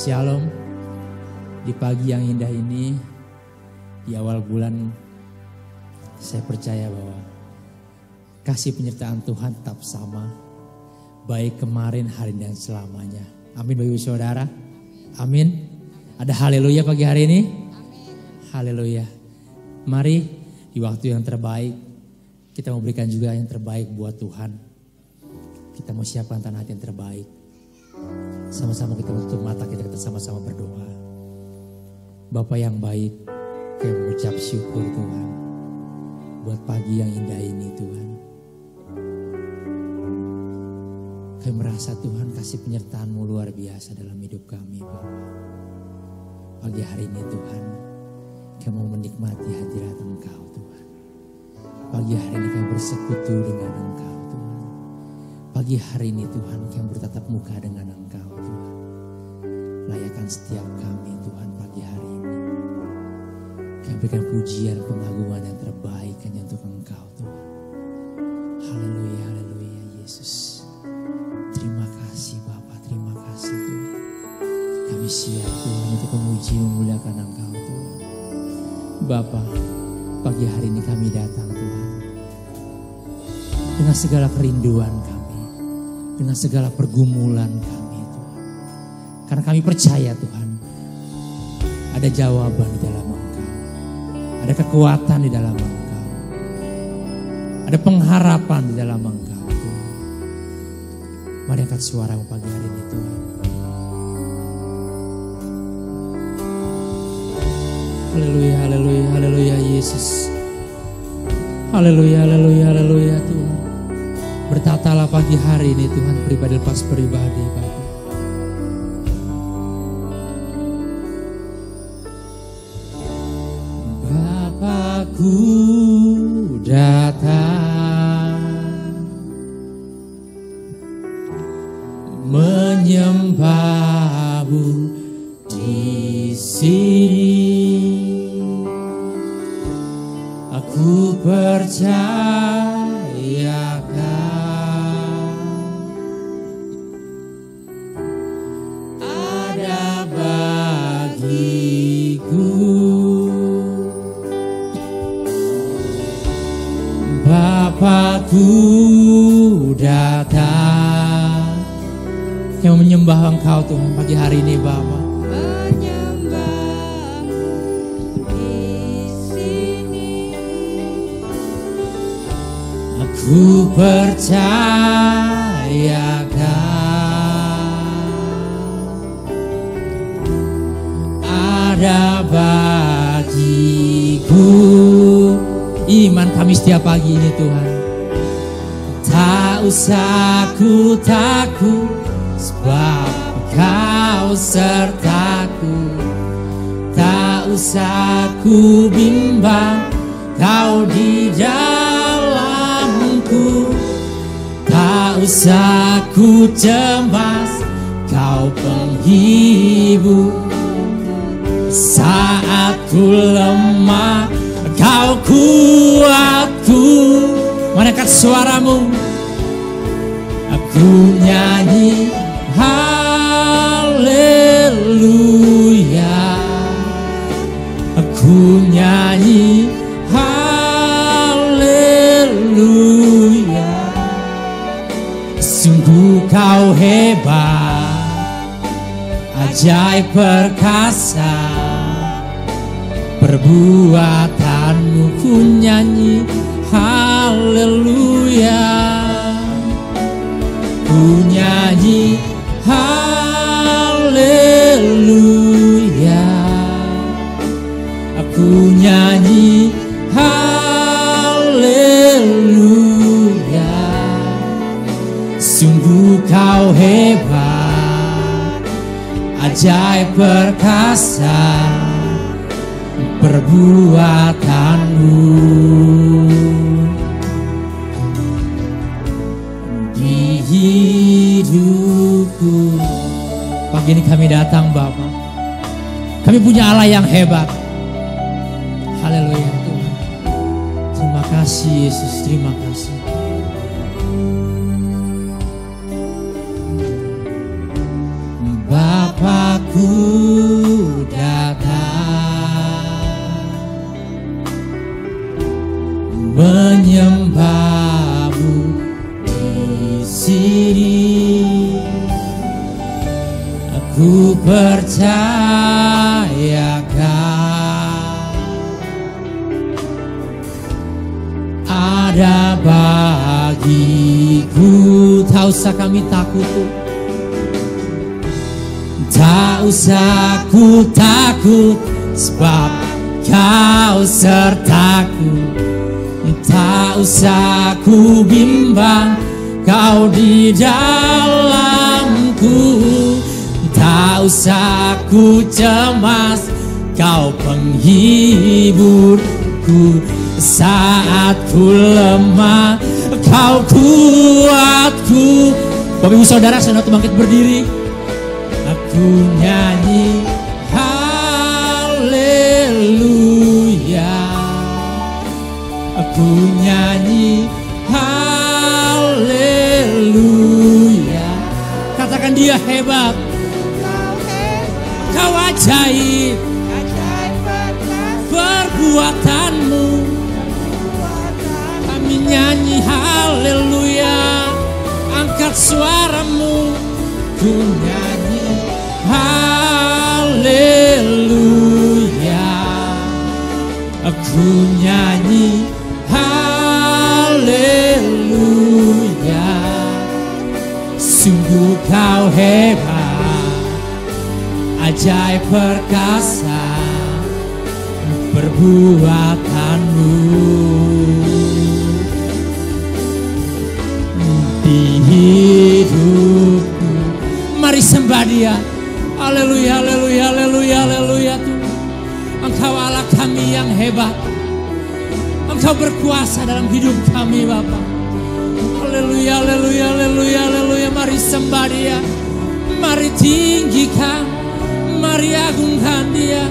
Shalom. Di pagi yang indah ini, di awal bulan, saya percaya bahwa kasih penyertaan Tuhan tetap sama, baik kemarin, hari ini, dan selamanya. Amin bagi saudara. Amin. Ada haleluya pagi hari ini. Haleluya. Mari di waktu yang terbaik kita mau berikan juga yang terbaik buat Tuhan. Kita mau siapkan tanah hati yang terbaik. Sama-sama kita tutup mata, kita sama-sama berdoa. Bapa yang baik, kami mengucap syukur Tuhan buat pagi yang indah ini Tuhan. Kami merasa Tuhan kasih penyertaan-Mu luar biasa dalam hidup kami Bapa. Pagi hari ini Tuhan, kami mau menikmati hadirat Engkau Tuhan. Pagi hari ini kami bersekutu dengan Engkau Tuhan. Pagi hari ini Tuhan kami bertatap muka dengan Engkau Tuhan. Layakan setiap kami Tuhan pagi hari ini. Kami berikan pujian pengagungan yang terbaik hanya untuk Engkau Tuhan. Haleluya, haleluya Yesus. Terima kasih Bapa, terima kasih Tuhan. Kami siap Tuhan untuk memuji memuliakan Engkau Tuhan. Bapa, pagi hari ini kami datang Tuhan. Dengan segala kerinduan kami. Dengan segala pergumulan kami Tuhan. Karena kami percaya Tuhan. Ada jawaban di dalam Engkau. Ada kekuatan di dalam Engkau. Ada pengharapan di dalam Engkau Tuhan. Mari angkat suara pagi hari ini Tuhan. Haleluya, haleluya, haleluya Yesus. Haleluya, haleluya, haleluya Tuhan. Bertatalah pagi hari ini Tuhan, pribadi lepas pribadi Bapa. Bapakku datang menyembah-Mu di sini. Aku percayakan ada bagiku Bapakku datang yang menyembah Engkau Tuhan pagi hari ini Bapa. Ku percayakan ada bagiku. Iman kami setiap pagi ini Tuhan. Tak usah ku takut sebab Kau sertaku. Tak usah ku bimbang Kau di dalamku. Tak usah ku cemas Kau penghibur. Saat ku lemah Kau kuatku. Mari angkat suaramu. Aku nyanyi haleluya. Aku nyanyi haleluya. Sungguh Kau hebat, ajaib perkasa. Perbuatanmu ku nyanyi haleluya. Ku nyanyi haleluya. Aku nyanyi haleluya. Sungguh Kau hebat, ajaib perkasa. Perbuatanmu di hidupku. Pagi ini kami datang Bapa. Kami punya Allah yang hebat. Haleluya Tuhan. Terima kasih Yesus, terima kasih. Bapa Ku datang menyembahmu di sini. Aku percayakan ada bagiku. Tak usah kami takut, tak usah ku takut, sebab Kau sertaku. Tak usah ku bimbang, Kau di dalamku. Tak usah ku cemas, Kau penghiburku. Saat ku lemah, Kau kuatku. Bapak ibu saudara, saudara bangkit berdiri. Aku nyanyi haleluya. Aku nyanyi haleluya. Katakan dia hebat. Kau ajaib, perbuatanmu. Kami nyanyi haleluya. Angkat suaramu. Ku nyanyi haleluya. Aku nyanyi haleluya. Sungguh Kau hebat, ajaib perkasa perbuatanmu. Di hidupku, mari sembah dia. Haleluya, haleluya, haleluya, haleluya. Engkau Allah kami yang hebat. Engkau berkuasa dalam hidup kami Bapa. Haleluya, haleluya, haleluya, haleluya. Mari sembah dia. Mari tinggikan, mari agungkan dia.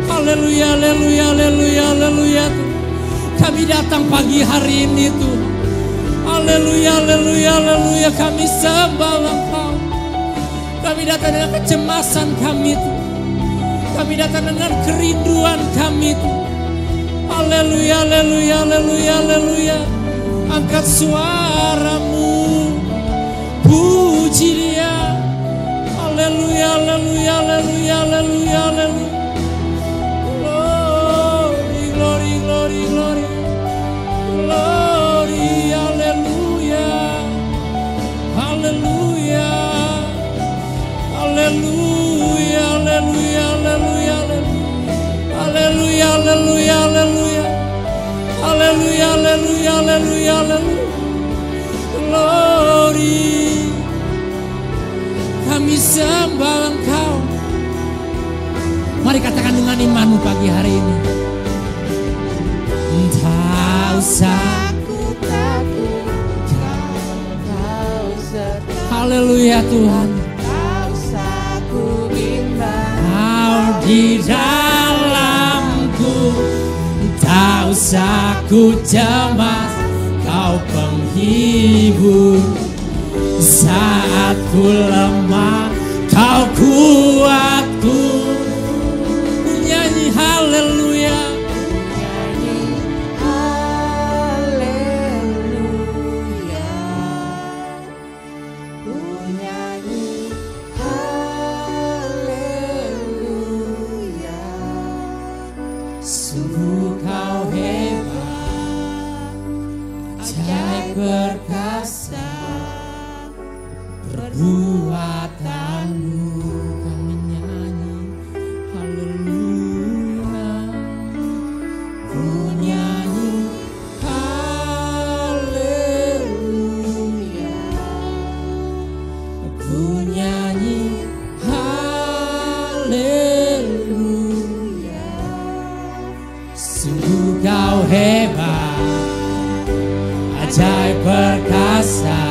Haleluya, haleluya, haleluya, haleluya. Kami datang pagi hari ini Tuhan. Haleluya, haleluya, haleluya. Kami sembah Engkau. Kami datang dengan kecemasan kami Tuhan. Kami datang dengan kerinduan kami Tuhan. Haleluya, haleluya, haleluya, haleluya. Angkat suaramu, puji dia. Haleluya, haleluya, haleluya, haleluya, haleluya. Glory, glory, glory, glory. Glory, haleluya. Haleluya. Haleluya, haleluya, haleluya. Haleluya, haleluya, haleluya. Haleluya, haleluya, haleluya, haleluya. Glory. Kami sembah Engkau. Mari katakan dengan imanmu pagi hari ini. Tak usah ku takut, Kau serta. Haleluya Tuhan. Tak usah ku bimbang, Kau di dalamku. Tak usah ku cemas, Kau penghibur. Saat ku lemah, Kau kuatku. Ku nyanyi haleluya. Sungguh Kau hebat, ajaib perkasa perbuatanmu. Kami nyanyi haleluya. Ku nyanyi haleluya. Ku nyanyi haleluya. Sungguh Kau hebat, ajaib perkasa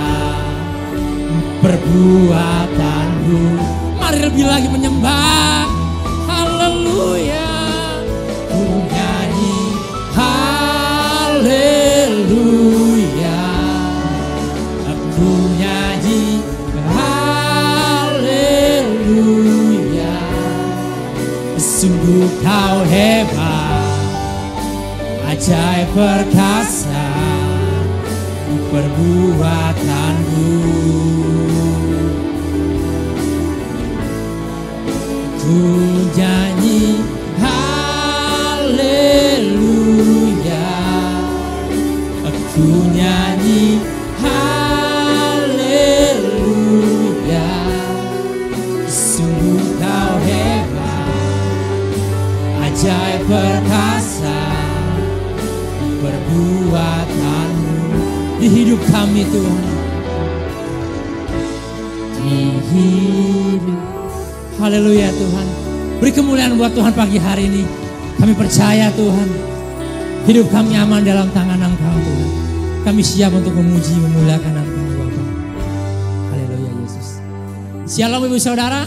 perbuatanmu. Mari lebih lagi menyembah. Haleluya. Ku nyanyi haleluya. Aku nyanyi haleluya. ajaib perkasa perbuatanmu. Ku nyanyi haleluya, ku nyanyi haleluya. Sungguh kau hebat, ajaib perkasa perbuatanmu di hidup kami Tuhan. Di hidup, haleluya Tuhan. Beri kemuliaan buat Tuhan pagi hari ini. Kami percaya Tuhan, hidup kami aman dalam tangan Engkau Tuhan. Kami siap untuk memuji memuliakan Engkau Bapa. Haleluya Yesus. Shalom ibu saudara.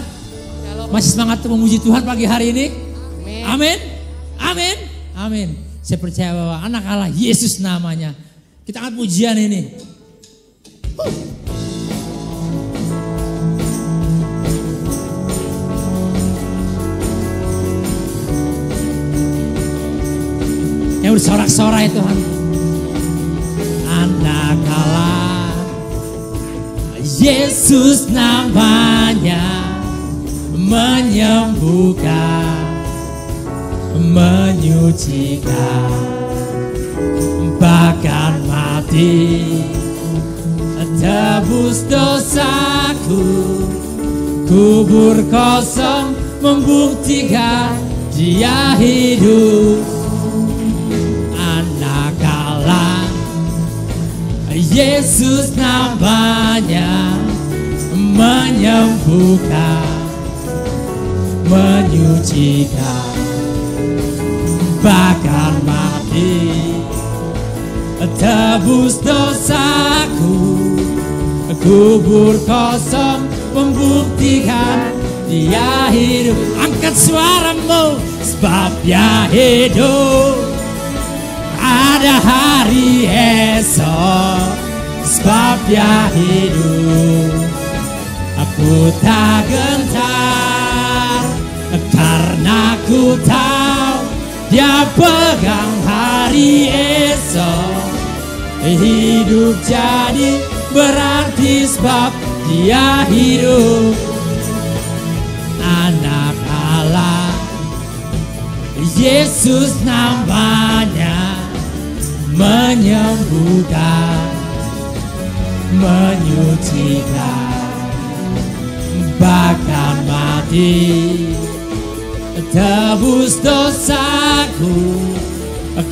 Masih semangat untuk memuji Tuhan pagi hari ini? Amin. Amin. Amin. Saya percaya bahwa anak Allah Yesus namanya. Kita angkat pujian ini. Yang bersorak-sorai Tuhan. Anak Allah Yesus namanya, menyembuhkan, menyucikan, bahkan mati tebus dosaku. Kubur kosong membuktikan Dia hidup. Anak Allah Yesus namanya, menyembuhkan, menyucikan, bahkan mati tebus dosaku. Kubur kosong membuktikan Dia hidup. Angkat suaramu, sebab Dia hidup. Ada hari esok, sebab Dia hidup. Aku tak gentar, karena ku tahu Dia pegang hari esok. Hidup jadi berarti sebab Dia hidup. Anak Allah Yesus namanya, menyembuhkan, menyucikan, bahkan mati tebus dosaku.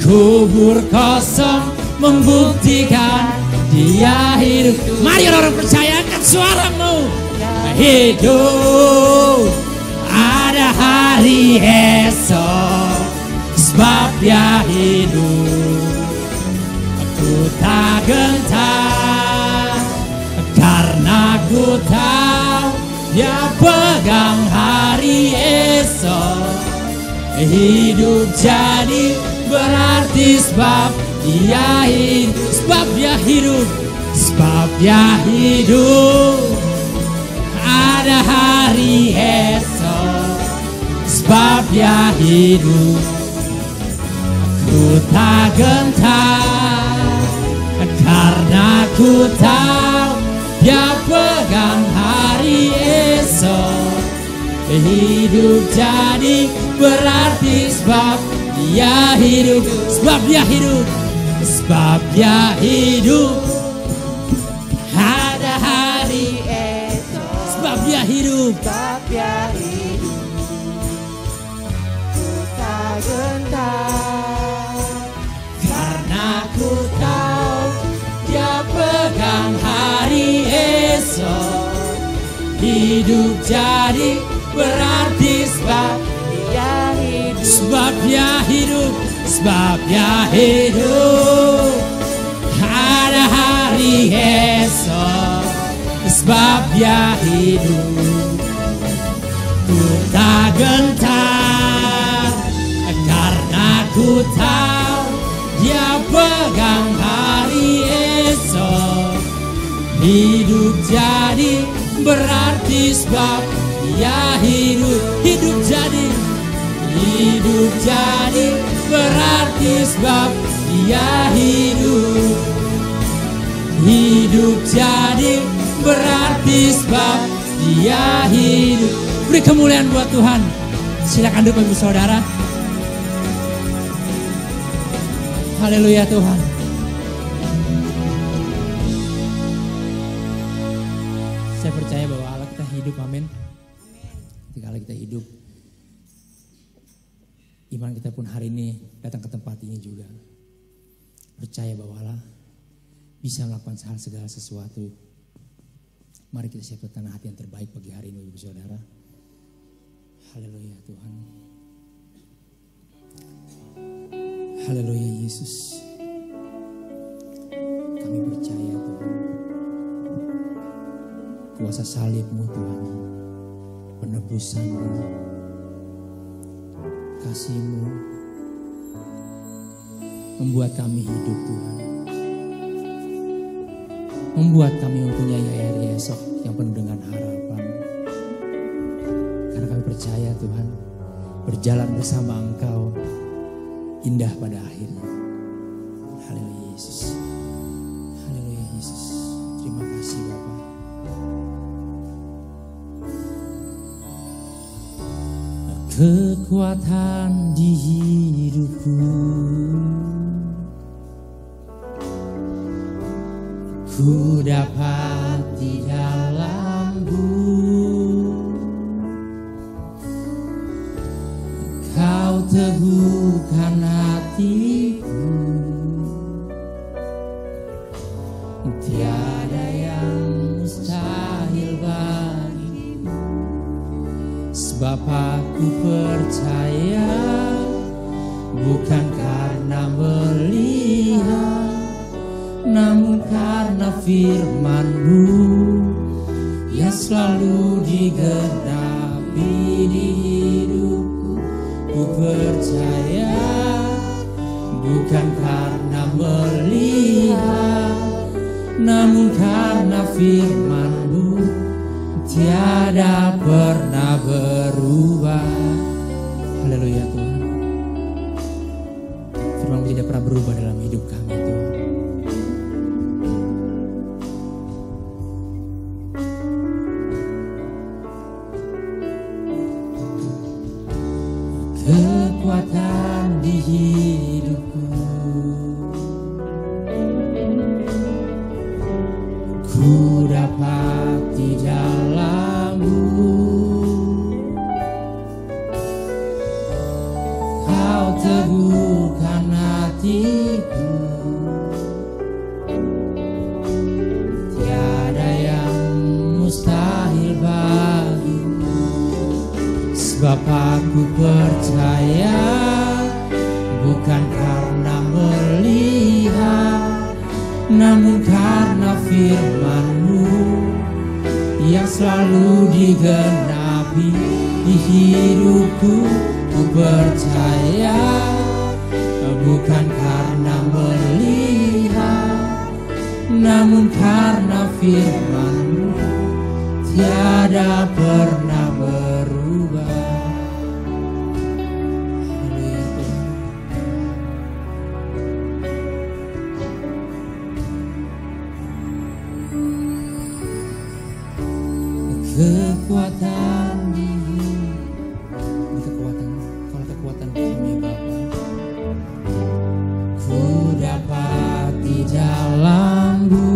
Kubur kosong membuktikan Dia hidup. Mari orang percaya, angkat suaramu. Hidup, ada hari esok, sebab Dia hidup. Aku tak gentar, karena ku tahu Dia pegang hari esok. Hidup jadi berarti sebab Dia hidup. Sebab Dia hidup, sebab Dia hidup. Ada hari esok, sebab Dia hidup. Ku tak gentar, karena ku tahu Dia pegang hari esok. Hidup jadi berarti sebab Dia hidup. Sebab Dia hidup, sebab Dia hidup. Ada hari esok, sebab Dia hidup. Sebab Dia hidup. Ku tak gentar, karena ku tahu Dia pegang hari esok. Hidup jadi berarti sebab Dia hidup. sebab Dia hidup, sebab Dia hidup. Ada hari esok, sebab Dia hidup. Ku tak gentar, karena ku tahu Dia pegang hari esok. Hidup jadi berarti sebab Dia hidup. Hidup jadi berarti sebab Dia hidup. Hidup jadi berarti sebab Dia hidup. Beri kemuliaan buat Tuhan. Silakan duduk ibu saudara. Haleluya Tuhan. Saya percaya bahwa Allah kita hidup, amin. Ketika Allah kita hidup, iman kita pun hari ini datang ke tempat ini juga. Percaya bahwa Allah bisa melakukan segala sesuatu. Mari kita siapkan hati yang terbaik bagi hari ini ibu saudara. Haleluya Tuhan. Haleluya Yesus. Kami percaya Tuhan. Kuasa salib-Mu Tuhan. Penebusan-Mu. Kasih-Mu. Membuat kami hidup Tuhan. Membuat kami mempunyai hari esok yang penuh dengan harapan. Karena kami percaya Tuhan. Berjalan bersama Engkau. Indah pada akhirnya. Haleluya Yesus. Haleluya Yesus. Terima kasih Bapa. Kekuatan di hidupku, ku dapat di dalam-Mu. Kau teguhkan hatiku, tiada yang mustahil bagimu. Sebab aku percaya, bukan karena melihat, namun karena firman-Mu yang selalu digenapi di hidupku. Ku percaya, bukan karena melihat, namun karena firman-Mu tiada pernah berubah. Haleluya Tuhan. Firman-Mu tidak pernah berubah dalam hidup kami Tuhan. Kekuatan di hidupku, ku dapat di dalam-Mu. Kau teguhkan hatiku, tiada yang mustahil bagimu. Sebab aku percaya, bukan karena melihat, namun karena firman-Mu yang selalu digenapi di hidupku. Ku percaya, bukan karena melihat, namun karena firman-Mu tiada pernah berubah. Kekuatan ini kekuatan, kalau kekuatan kami Bapa, ku dapat di dalam-Mu.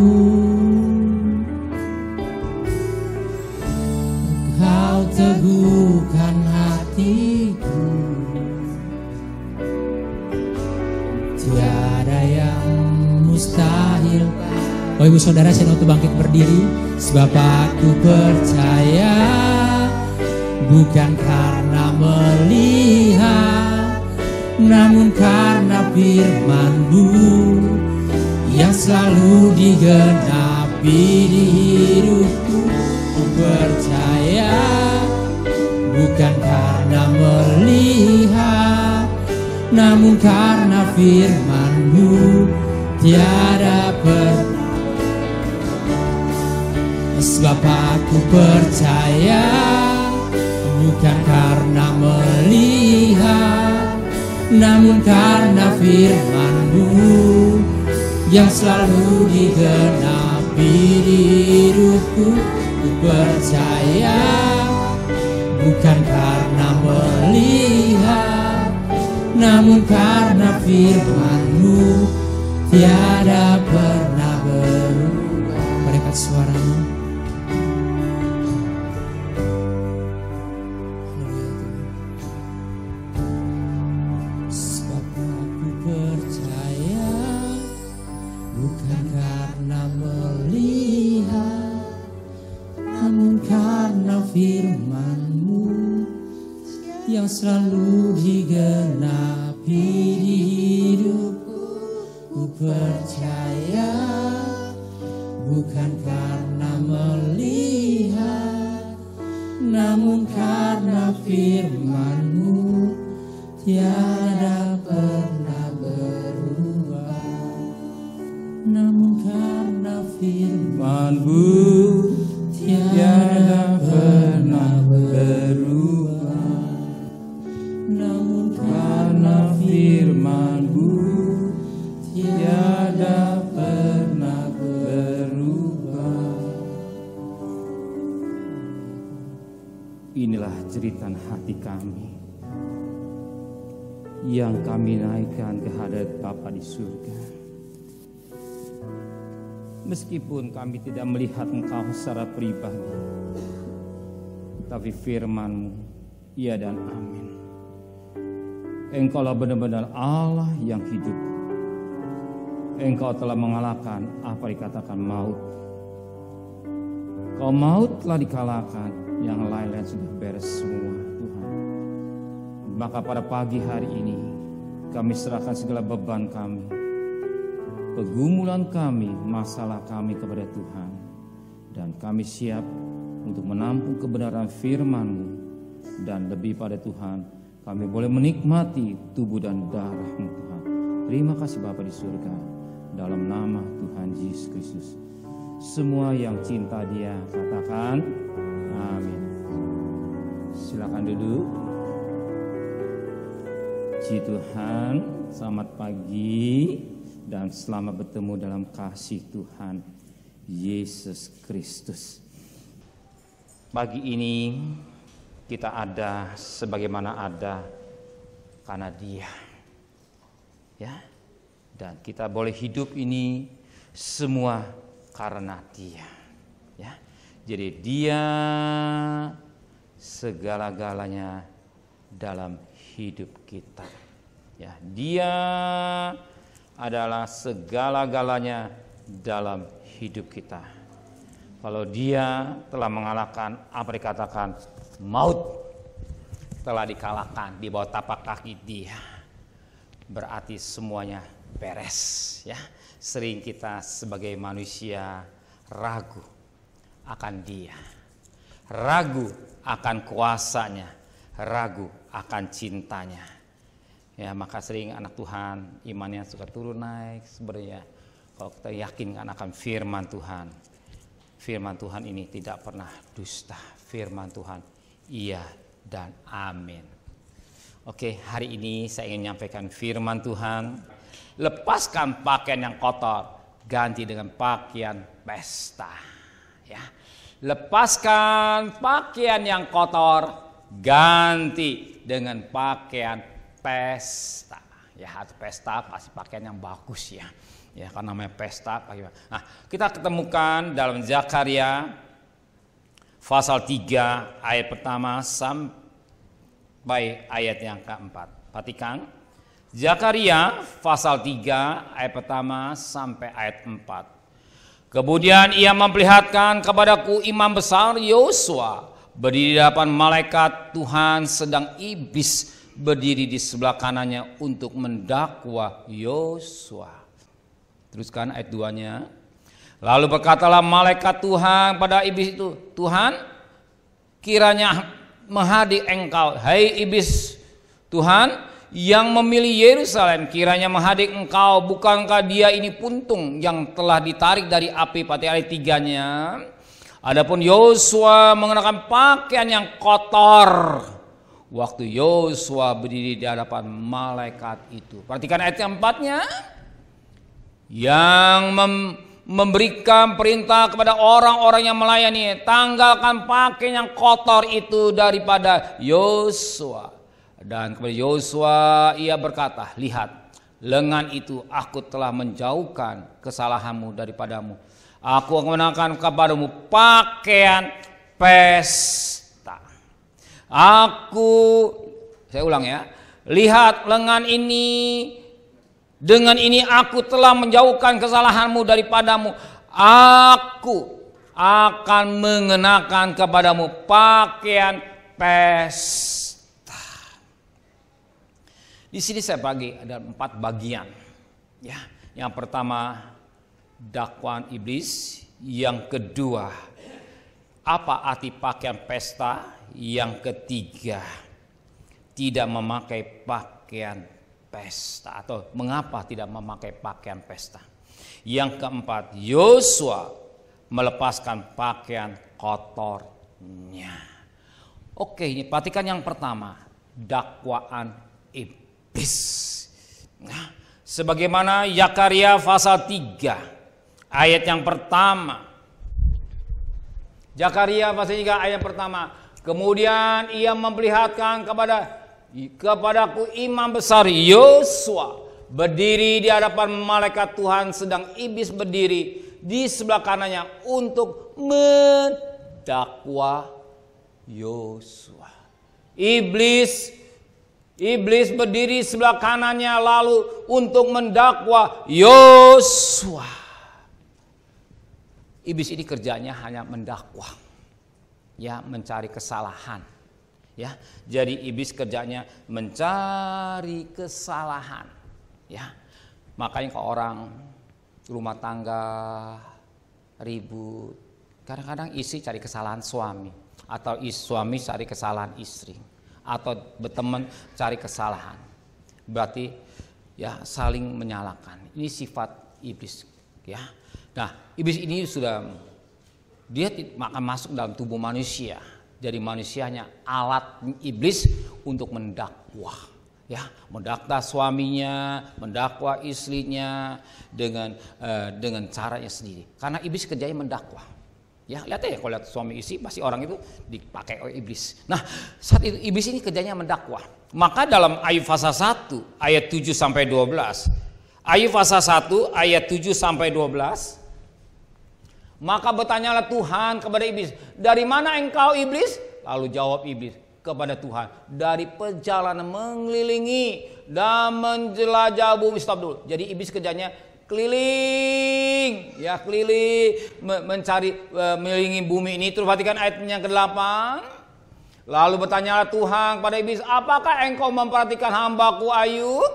Kau teguhkan hatiku, tiada yang mustahil. Oh ibu saudara, saya untuk bangkit berdiri. Sebab aku percaya, bukan karena melihat, namun karena firman-Mu yang selalu digenapi di hidupku. Ku percaya, bukan karena melihat, namun karena firman-Mu tiada pernah. Sebab aku percaya, bukan karena melihat, namun karena firman-Mu yang selalu digenapi di hidupku, ku percaya bukan karena melihat, namun karena firman-Mu tiada pernah berubah. Mereka suaramu. Sebab aku percaya bukan karena melihat, namun karena firman-Mu yang selalu digenapi di hidupku, ku percaya bukan karena melihat, namun karena firman-Mu tiada pernah berubah. Namun karena firman-Mu tiada pernah berubah. Namun karena firman-Mu tiada pernah berubah. Inilah jeritan hati kami yang kami naikkan ke hadirat Bapa di surga. Meskipun kami tidak melihat Engkau secara pribadi, tapi firman-Mu ya dan amin. Engkaulah benar-benar Allah yang hidup. Engkau telah mengalahkan apa dikatakan maut. Kalau maut telah dikalahkan, yang lain-lain sudah beres semua, Tuhan. Maka pada pagi hari ini kami serahkan segala beban kami, pergumulan kami, masalah kami kepada Tuhan. Dan kami siap untuk menampung kebenaran firman-Mu. Dan lebih pada Tuhan, kami boleh menikmati tubuh dan darah-Mu Tuhan. Terima kasih Bapa di surga. Dalam nama Tuhan Yesus Kristus. Semua yang cinta Dia katakan amin. Silakan duduk. Puji Tuhan, selamat pagi dan selamat bertemu dalam kasih Tuhan Yesus Kristus. Pagi ini kita ada sebagaimana ada karena Dia. Ya. Dan kita boleh hidup ini semua karena Dia. Ya. Jadi Dia segala-galanya dalam hidup kita. Ya, Dia adalah segala-galanya dalam hidup kita. Kalau Dia telah mengalahkan apa dikatakan maut, telah dikalahkan di bawah tapak kaki Dia, berarti semuanya beres. Ya, sering kita sebagai manusia ragu akan Dia, ragu akan kuasanya, ragu akan cintanya. Ya, maka sering anak Tuhan imannya suka turun naik sebenarnya. Kalau kita yakin akan firman Tuhan, firman Tuhan ini tidak pernah dusta. Firman Tuhan iya dan amin. Oke, hari ini saya ingin menyampaikan firman Tuhan. Lepaskan pakaian yang kotor, ganti dengan pakaian pesta. Ya, lepaskan pakaian yang kotor, ganti dengan pakaian pesta. Ya, atau pesta pasti pakaian yang bagus ya. Ya, karena namanya pesta. Nah, kita ketemukan dalam Zakaria pasal 3 ayat pertama sampai ayat yang keempat. Perhatikan, Zakaria pasal 3 ayat pertama sampai ayat 4. Kemudian ia memperlihatkan kepadaku imam besar Yosua berdiri di hadapan malaikat Tuhan, sedang iblis berdiri di sebelah kanannya untuk mendakwa Yosua. Teruskan ayat 2-nya. Lalu berkatalah malaikat Tuhan pada iblis itu, Tuhan, kiranya menghadik engkau, hai iblis, Tuhan yang memilih Yerusalem, kiranya menghadik engkau, bukankah dia ini puntung yang telah ditarik dari api? Pada ayat 3-nya. Adapun Yosua mengenakan pakaian yang kotor waktu Yosua berdiri di hadapan malaikat itu. Perhatikan ayat yang 4-nya. Yang memberikan perintah kepada orang-orang yang melayani, tanggalkan pakaian yang kotor itu daripada Yosua. Dan kepada Yosua ia berkata, lihat, lengan itu aku telah menjauhkan kesalahanmu daripadamu. Aku akan mengenakan kepadamu pakaian pesta. Saya ulang ya, lihat lengan ini, dengan ini aku telah menjauhkan kesalahanmu daripadamu. Aku akan mengenakan kepadamu pakaian pesta. Di sini saya bagi ada 4 bagian. Ya, yang pertama dakwaan iblis, yang kedua apa arti pakaian pesta, yang ketiga tidak memakai pakaian pesta atau mengapa tidak memakai pakaian pesta. Yang keempat, Yosua melepaskan pakaian kotornya. Oke, ini perhatikan yang pertama, dakwaan iblis. Nah, sebagaimana Zakaria pasal 3 ayat yang pertama. Zakaria pasal 3 ayat pertama. Kemudian ia memperlihatkan kepadaku imam besar Yosua berdiri di hadapan malaikat Tuhan, sedang iblis berdiri di sebelah kanannya untuk mendakwa Yosua. Iblis berdiri sebelah kanannya lalu untuk mendakwa Yosua. Iblis ini kerjanya hanya mendakwa, ya, mencari kesalahan. Ya, jadi iblis kerjanya mencari kesalahan. Ya, makanya kalau orang rumah tangga ribut, kadang-kadang istri cari kesalahan suami, atau suami cari kesalahan istri, atau berteman cari kesalahan. Berarti ya saling menyalahkan. Ini sifat iblis. Ya, nah iblis ini dia akan masuk dalam tubuh manusia. Jadi manusianya alat iblis untuk mendakwa, ya, mendakwa suaminya, mendakwa istrinya dengan caranya sendiri. Karena iblis kerjanya mendakwa. Ya, lihat ya, kalau lihat suami istri pasti orang itu dipakai oleh iblis. Nah, saat itu iblis ini kerjanya mendakwa. Maka dalam Ayub pasal 1 ayat 7 sampai 12. Ayub pasal 1 ayat 7 sampai 12. Maka bertanyalah Tuhan kepada iblis, dari mana engkau iblis? Lalu jawab iblis kepada Tuhan, dari perjalanan mengelilingi dan menjelajah bumi. Stop dulu. Jadi iblis kerjanya keliling, ya, keliling mencari mengelilingi bumi ini. Terus perhatikan ayatnya ke-8. Lalu bertanyalah Tuhan kepada iblis, apakah engkau memperhatikan hambaku Ayub?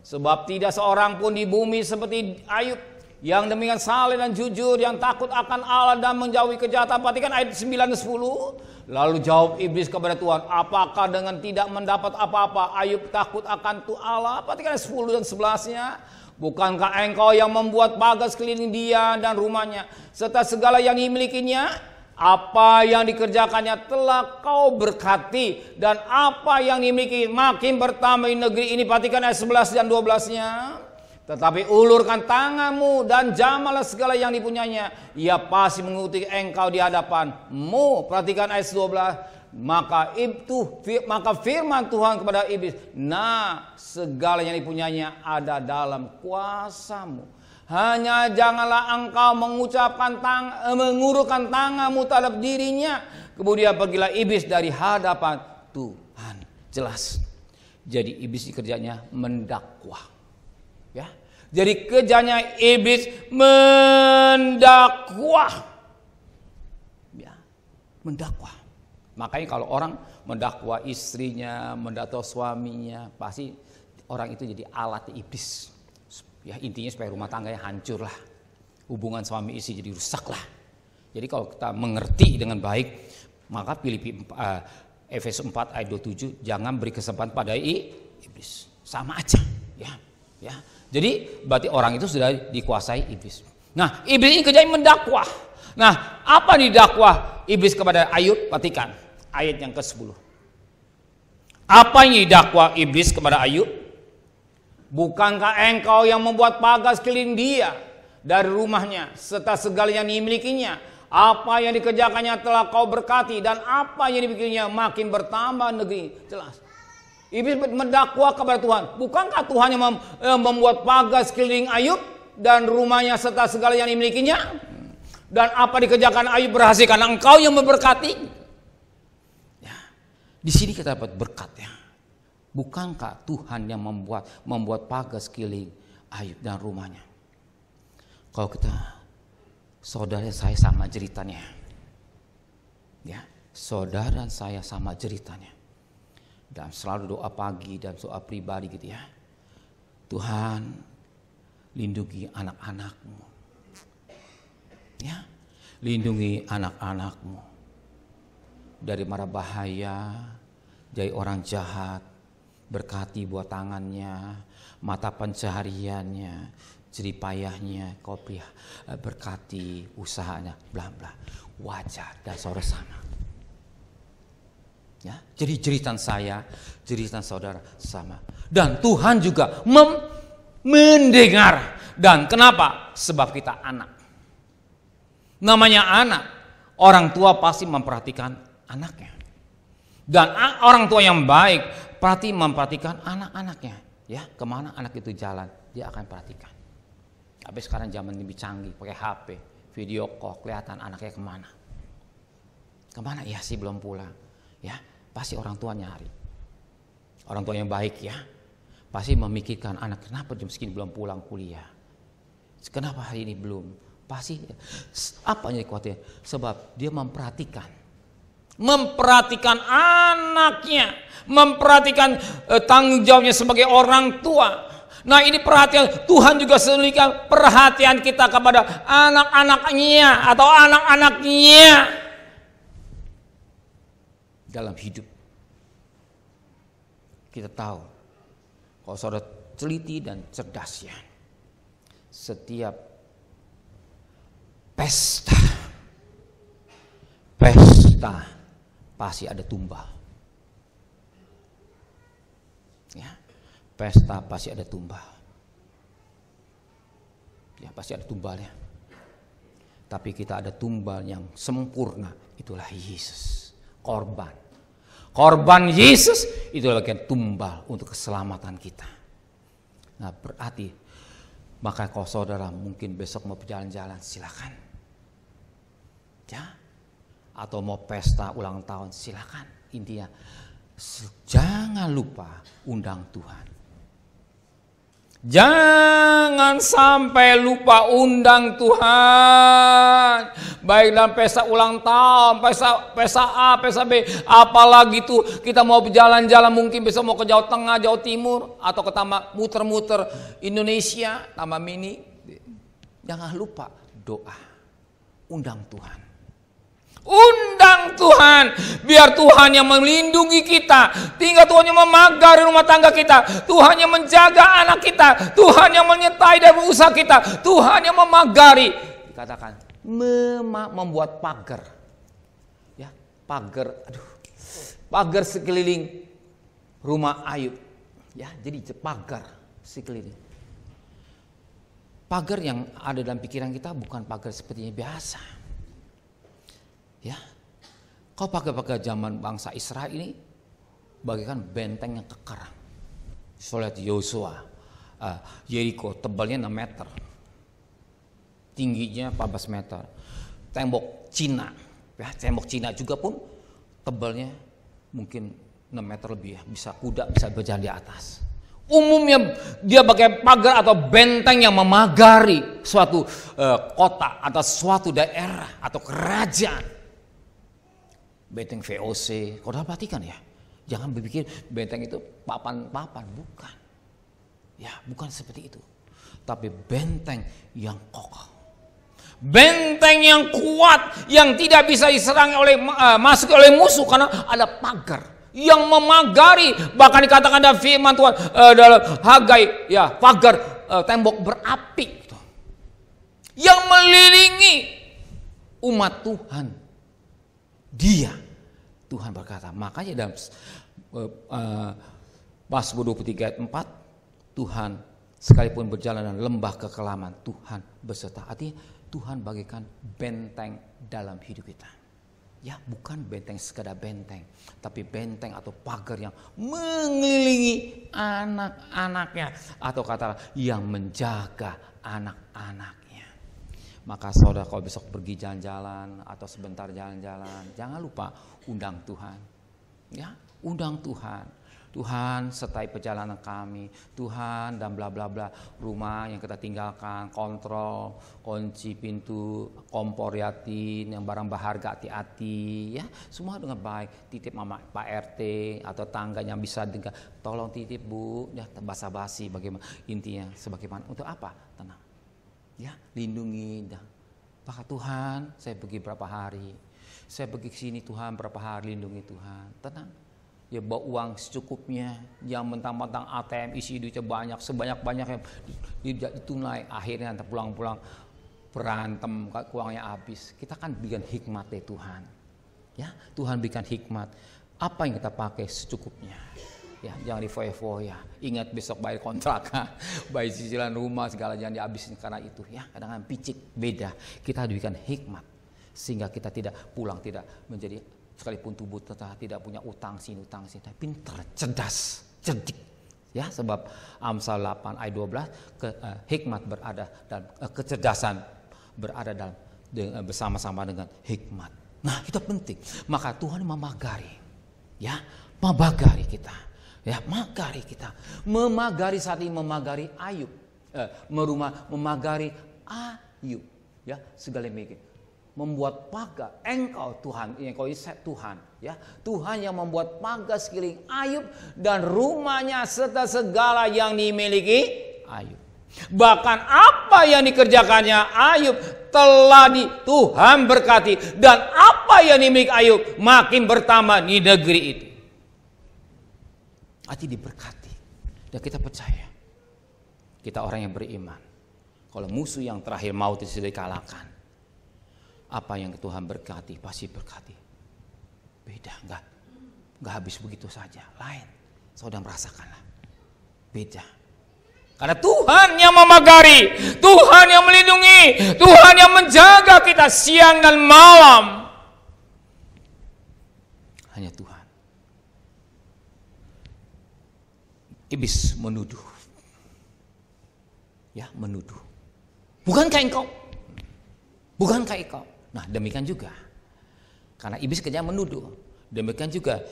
Sebab tidak seorang pun di bumi seperti Ayub, yang demikian saleh dan jujur, yang takut akan Allah dan menjauhi kejahatan. Perhatikan ayat 9 dan 10. Lalu jawab iblis kepada Tuhan, apakah dengan tidak mendapat apa-apa Ayub takut akan Allah? Perhatikan ayat 10 dan 11-nya. Bukankah engkau yang membuat pagar sekeliling dia dan rumahnya, serta segala yang dimilikinya? Apa yang dikerjakannya telah kau berkati, dan apa yang dimiliki makin bertambah di negeri ini. Perhatikan ayat 11 dan 12-nya. Tetapi ulurkan tanganmu dan jamalah segala yang dipunyainya, ia pasti mengikuti engkau di hadapanmu. Perhatikan ayat 12. Maka firman Tuhan kepada iblis, nah, segala yang dipunyainya ada dalam kuasamu. Hanya janganlah engkau mengurungkan tanganmu terhadap dirinya. Kemudian pergilah iblis dari hadapan Tuhan. Jelas. Jadi iblis kerjanya mendakwa. Ya, jadi kerjanya iblis mendakwa. Ya, mendakwa. Makanya kalau orang mendakwa istrinya, mendakwa suaminya, pasti orang itu jadi alat iblis. Ya, intinya supaya rumah tangganya hancur lah. Hubungan suami istri jadi rusak lah. Jadi kalau kita mengerti dengan baik, maka Efesus 4 ayat 27, jangan beri kesempatan pada iblis. Sama aja, ya. Ya. Jadi berarti orang itu sudah dikuasai iblis. Nah, iblis ini kerjanya mendakwah. Nah, apa didakwah iblis kepada Ayub? Perhatikan ayat yang ke-10. Apa yang didakwa iblis kepada Ayub? Bukankah engkau yang membuat pagar sekeliling dia dari rumahnya serta segala yang dimilikinya? Apa yang dikerjakannya telah kau berkati, dan apa yang dibikinnya makin bertambah negeri. Jelas. Iblis mendakwa kepada Tuhan. Bukankah Tuhan yang membuat pagar sekeliling Ayub dan rumahnya serta segala yang dimilikinya? Dan apa dikerjakan Ayub berhasil karena engkau yang memberkati? Ya. Di sini kita dapat berkat ya. Bukankah Tuhan yang membuat pagar sekeliling Ayub dan rumahnya? Kalau kita, saudara saya sama jeritanya. Ya, saudara saya sama jeritanya. Dan selalu doa pagi dan doa pribadi gitu ya. Tuhan, lindungi anak-anakmu. Ya, lindungi anak-anakmu dari mara bahaya, dari orang jahat. Berkati buat tangannya, mata pencahariannya, jerih payahnya, kopi, berkati usahanya, bla bla. Wajar dan saudara sama. Ya, jadi jeritan saya, jeritan saudara sama. Dan Tuhan juga mendengar. Dan kenapa? Sebab kita anak. Namanya anak, orang tua pasti memperhatikan anaknya. Dan orang tua yang baik pasti memperhatikan anak-anaknya. Ya, kemana anak itu jalan, dia akan perhatikan. Tapi sekarang zaman lebih canggih, pakai HP, video call, kelihatan anaknya kemana. Kemana? Ya sih belum pulang. Ya, pasti orang tua nyari. Orang tua yang baik ya, pasti memikirkan anak, kenapa jam segini belum pulang kuliah? Kenapa hari ini belum? Pasti apa yang dikhawatirkan? Sebab dia memperhatikan anaknya, memperhatikan tanggung jawabnya sebagai orang tua. Nah ini perhatian Tuhan juga selikan perhatian kita kepada anak-anaknya atau anak-anaknya dalam hidup. Kita tahu kalau saudara teliti dan cerdas ya, setiap pesta pasti ada tumbal. Ya, pesta pasti ada tumbal. Ya, pasti ada tumbalnya. Tapi kita ada tumbal yang sempurna, itulah Yesus. Korban Yesus itulah bagian tumbal untuk keselamatan kita. Nah, berarti maka kalau saudara mungkin besok mau berjalan-jalan silakan. Ya. Atau mau pesta ulang tahun silakan. Intinya jangan lupa undang Tuhan. Jangan sampai lupa undang Tuhan. Baik dalam pesta ulang tahun, pesta A, pesta B, apalagi tuh kita mau berjalan-jalan mungkin besok mau ke Jawa Tengah, Jawa Timur atau ke taman muter-muter Indonesia, Taman Mini. Jangan lupa doa. Undang Tuhan. Undang Tuhan, biar Tuhan yang melindungi kita, tinggal Tuhan yang memagari rumah tangga kita, Tuhan yang menjaga anak kita, Tuhan yang menyertai dalam usaha kita, Tuhan yang memagari. Dikatakan membuat pagar, ya pagar sekeliling rumah Ayub, ya jadi pagar sekeliling. Pagar yang ada dalam pikiran kita bukan pagar sepertinya biasa. Ya, kau pagar-pagar zaman bangsa Israel ini bagaikan benteng yang kekar. Lihat Yosua, Yeriko tebalnya 6 meter, tingginya 14 meter. Tembok Cina, ya tembok Cina juga pun tebalnya mungkin 6 meter lebih ya, bisa kuda bisa berjalan di atas. Umumnya dia pakai pagar atau benteng yang memagari suatu kota atau suatu daerah atau kerajaan. Benteng VOC, kau dapat perhatikan ya, jangan berpikir benteng itu papan-papan, bukan. Ya, bukan seperti itu. Tapi benteng yang kokoh, benteng yang kuat, yang tidak bisa diserang masuk oleh musuh karena ada pagar yang memagari. Bahkan dikatakan dalam firman Tuhan dalam Hagai, ya pagar tembok berapi gitu, yang melilingi umat Tuhan. Tuhan berkata, makanya dalam Mazmur 23 ayat 4, Tuhan sekalipun berjalan dalam lembah kekelaman, Tuhan beserta. Artinya Tuhan bagaikan benteng dalam hidup kita. Ya, bukan benteng sekadar benteng, tapi benteng atau pagar yang mengelilingi anak-anaknya, atau kata yang menjaga anak-anaknya. Maka saudara kalau besok pergi jalan-jalan atau sebentar jalan-jalan, jangan lupa undang Tuhan. Ya, undang Tuhan. Tuhan sertai perjalanan kami, Tuhan dan bla bla bla, rumah yang kita tinggalkan, kontrol, kunci pintu, kompor yatin, yang barang berharga hati-hati, ya semua dengan baik. Titip mama Pak RT atau tangga yang bisa dengar, tolong titip Bu, ya basa-basi bagaimana intinya, sebagaimana untuk apa? Tenang, ya lindungi. Maka Tuhan, saya pergi berapa hari, saya pergi ke sini Tuhan berapa hari, lindungi Tuhan, tenang. Ya bawa uang secukupnya, yang mentang-mentang ATM isi duitnya banyak, sebanyak-banyaknya ditunai, akhirnya nanti pulang-pulang berantem, uangnya habis. Kita kan bikin hikmat ya Tuhan. Ya, Tuhan berikan hikmat. Apa yang kita pakai secukupnya. Ya, jangan difoya-foya. Ingat besok bayar kontrakan, bayar cicilan rumah segala jangan dihabisin karena itu. Ya, kadang-kadang picik beda. Kita diberikan hikmat sehingga kita tidak pulang tidak menjadi sekalipun tubuh tetap tidak punya utang sini, tapi pintar, cerdas, cerdik. Ya, sebab Amsal 8 ayat 12 hikmat berada dan kecerdasan berada dalam bersama-sama dengan hikmat. Nah, itu penting. Maka Tuhan memagari. Ya, memagari kita. Ya, magari kita. Memagari saat ini, memagari Ayub. Memagari Ayub. Ya, segala mikir. Membuat pagar, engkau Tuhan, engkau Tuhan, ya Tuhan yang membuat pagar sekeliling Ayub dan rumahnya serta segala yang dimiliki Ayub. Bahkan apa yang dikerjakannya Ayub telah Tuhan berkati, dan apa yang dimiliki Ayub makin bertambah di negeri itu. Arti diberkati, dan kita percaya, kita orang yang beriman. Kalau musuh yang terakhir maut itu sudah dikalahkan, apa yang Tuhan berkati pasti berkati. Beda, enggak habis begitu saja. Lain, saudara merasakanlah. Beda. Karena Tuhan yang memagari, Tuhan yang melindungi, Tuhan yang menjaga kita siang dan malam. Hanya Tuhan. Iblis menuduh. Ya, menuduh. Bukankah engkau? Bukankah engkau? Nah, demikian juga. Karena iblis kerja menuduh. Demikian juga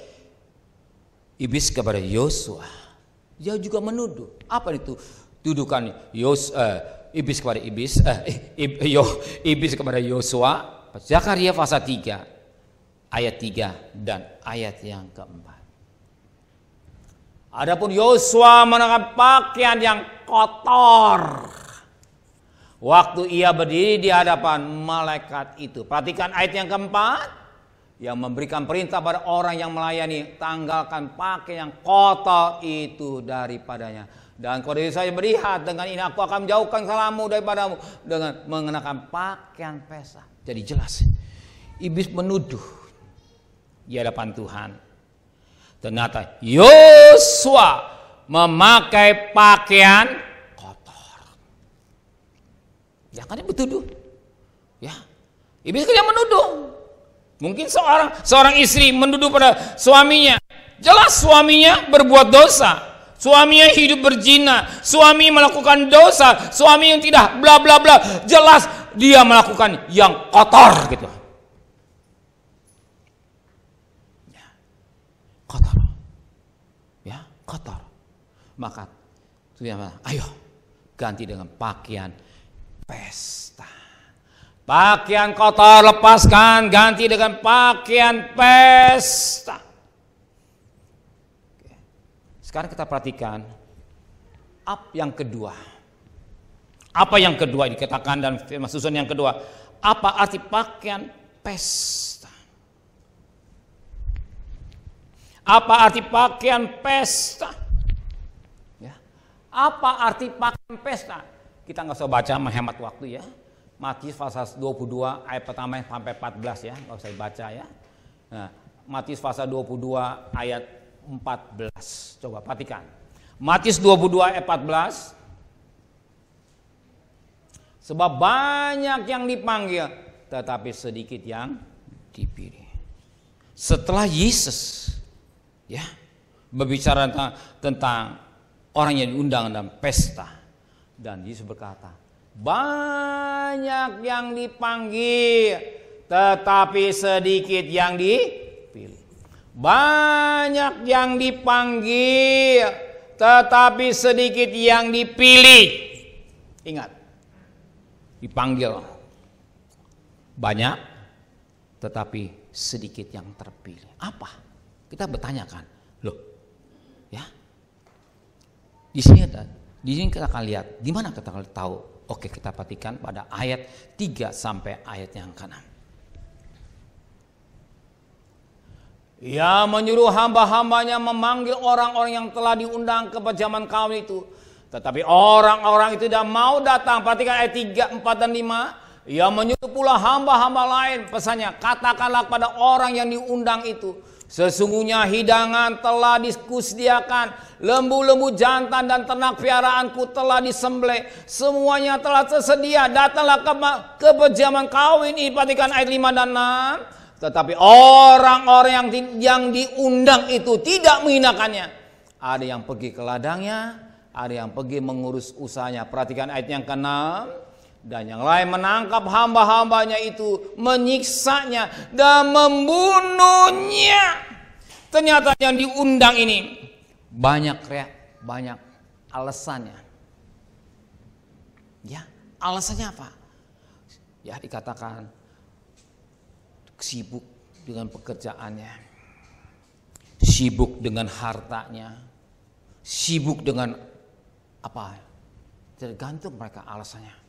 iblis kepada Yosua. Dia juga menuduh. Apa itu? Tuduhkan iblis kepada iblis. Iblis kepada Yosua. Zakaria pasal 3 ayat 3 dan ayat yang keempat. Adapun Yosua mengenakan pakaian yang kotor waktu ia berdiri di hadapan malaikat itu. Perhatikan ayat yang keempat, yang memberikan perintah pada orang yang melayani, tanggalkan pakaian yang kotor itu daripadanya. Dan kalau saya melihat, dengan ini aku akan menjauhkan salahmu daripadamu, dengan mengenakan pakaian pesta. Jadi jelas, iblis menuduh di hadapan Tuhan. Ternyata Yosua memakai pakaian, ya kan dia bertuduh. Ya. Iblis kan yang menuduh. Mungkin seorang istri menuduh pada suaminya. Jelas suaminya berbuat dosa. Suaminya hidup berzina, suami melakukan dosa, suami yang tidak bla bla bla. Jelas dia melakukan yang kotor gitu. Ya. Kotor. Ya, kotor. Maka ayo ganti dengan pakaian pesta. Pakaian kotor lepaskan, ganti dengan pakaian pesta. Sekarang kita perhatikan yang kedua. Apa yang kedua dikatakan dan firman susun yang kedua? Apa arti pakaian pesta? Apa arti pakaian pesta? Ya. Apa arti pakaian pesta? Kita nggak usah baca, menghemat waktu ya. Matius pasal 22 ayat pertama sampai 14 ya, nggak usah baca ya. Nah, Matius pasal 22 ayat 14. Coba perhatikan. Matius 22 ayat 14. Sebab banyak yang dipanggil, tetapi sedikit yang dipilih. Setelah Yesus berbicara tentang orang yang diundang dalam pesta, dan Yesus berkata, banyak yang dipanggil, tetapi sedikit yang dipilih. Banyak yang dipanggil, tetapi sedikit yang dipilih. Ingat, dipanggil banyak, tetapi sedikit yang terpilih. Apa? Kita bertanyakan, loh, ya? Di sini kita akan lihat. Di mana kita akan tahu? Oke, kita perhatikan pada ayat 3 sampai ayat yang ke-6. Ia menyuruh hamba-hambanya memanggil orang-orang yang telah diundang ke perjamuan kawin itu. Tetapi orang-orang itu tidak mau datang. Perhatikan ayat 3, 4, dan 5. Ia menyuruh pula hamba-hamba lain. Pesannya, katakanlah pada orang yang diundang itu, sesungguhnya hidangan telah disediakan, lembu-lembu jantan dan ternak piaraanku telah disembelih, semuanya telah tersedia. Datanglah ke perjamuan kawin ini. Perhatikan ayat 5 dan 6. Tetapi orang-orang yang diundang itu tidak menghinakannya. Ada yang pergi ke ladangnya, ada yang pergi mengurus usahanya. Perhatikan ayat yang ke-6. Dan yang lain menangkap hamba-hambanya itu, menyiksanya dan membunuhnya. Ternyata yang diundang ini banyak alasannya. Ya, alasannya apa? Ya, dikatakan sibuk dengan pekerjaannya, sibuk dengan hartanya, sibuk dengan apa? Tergantung mereka alasannya.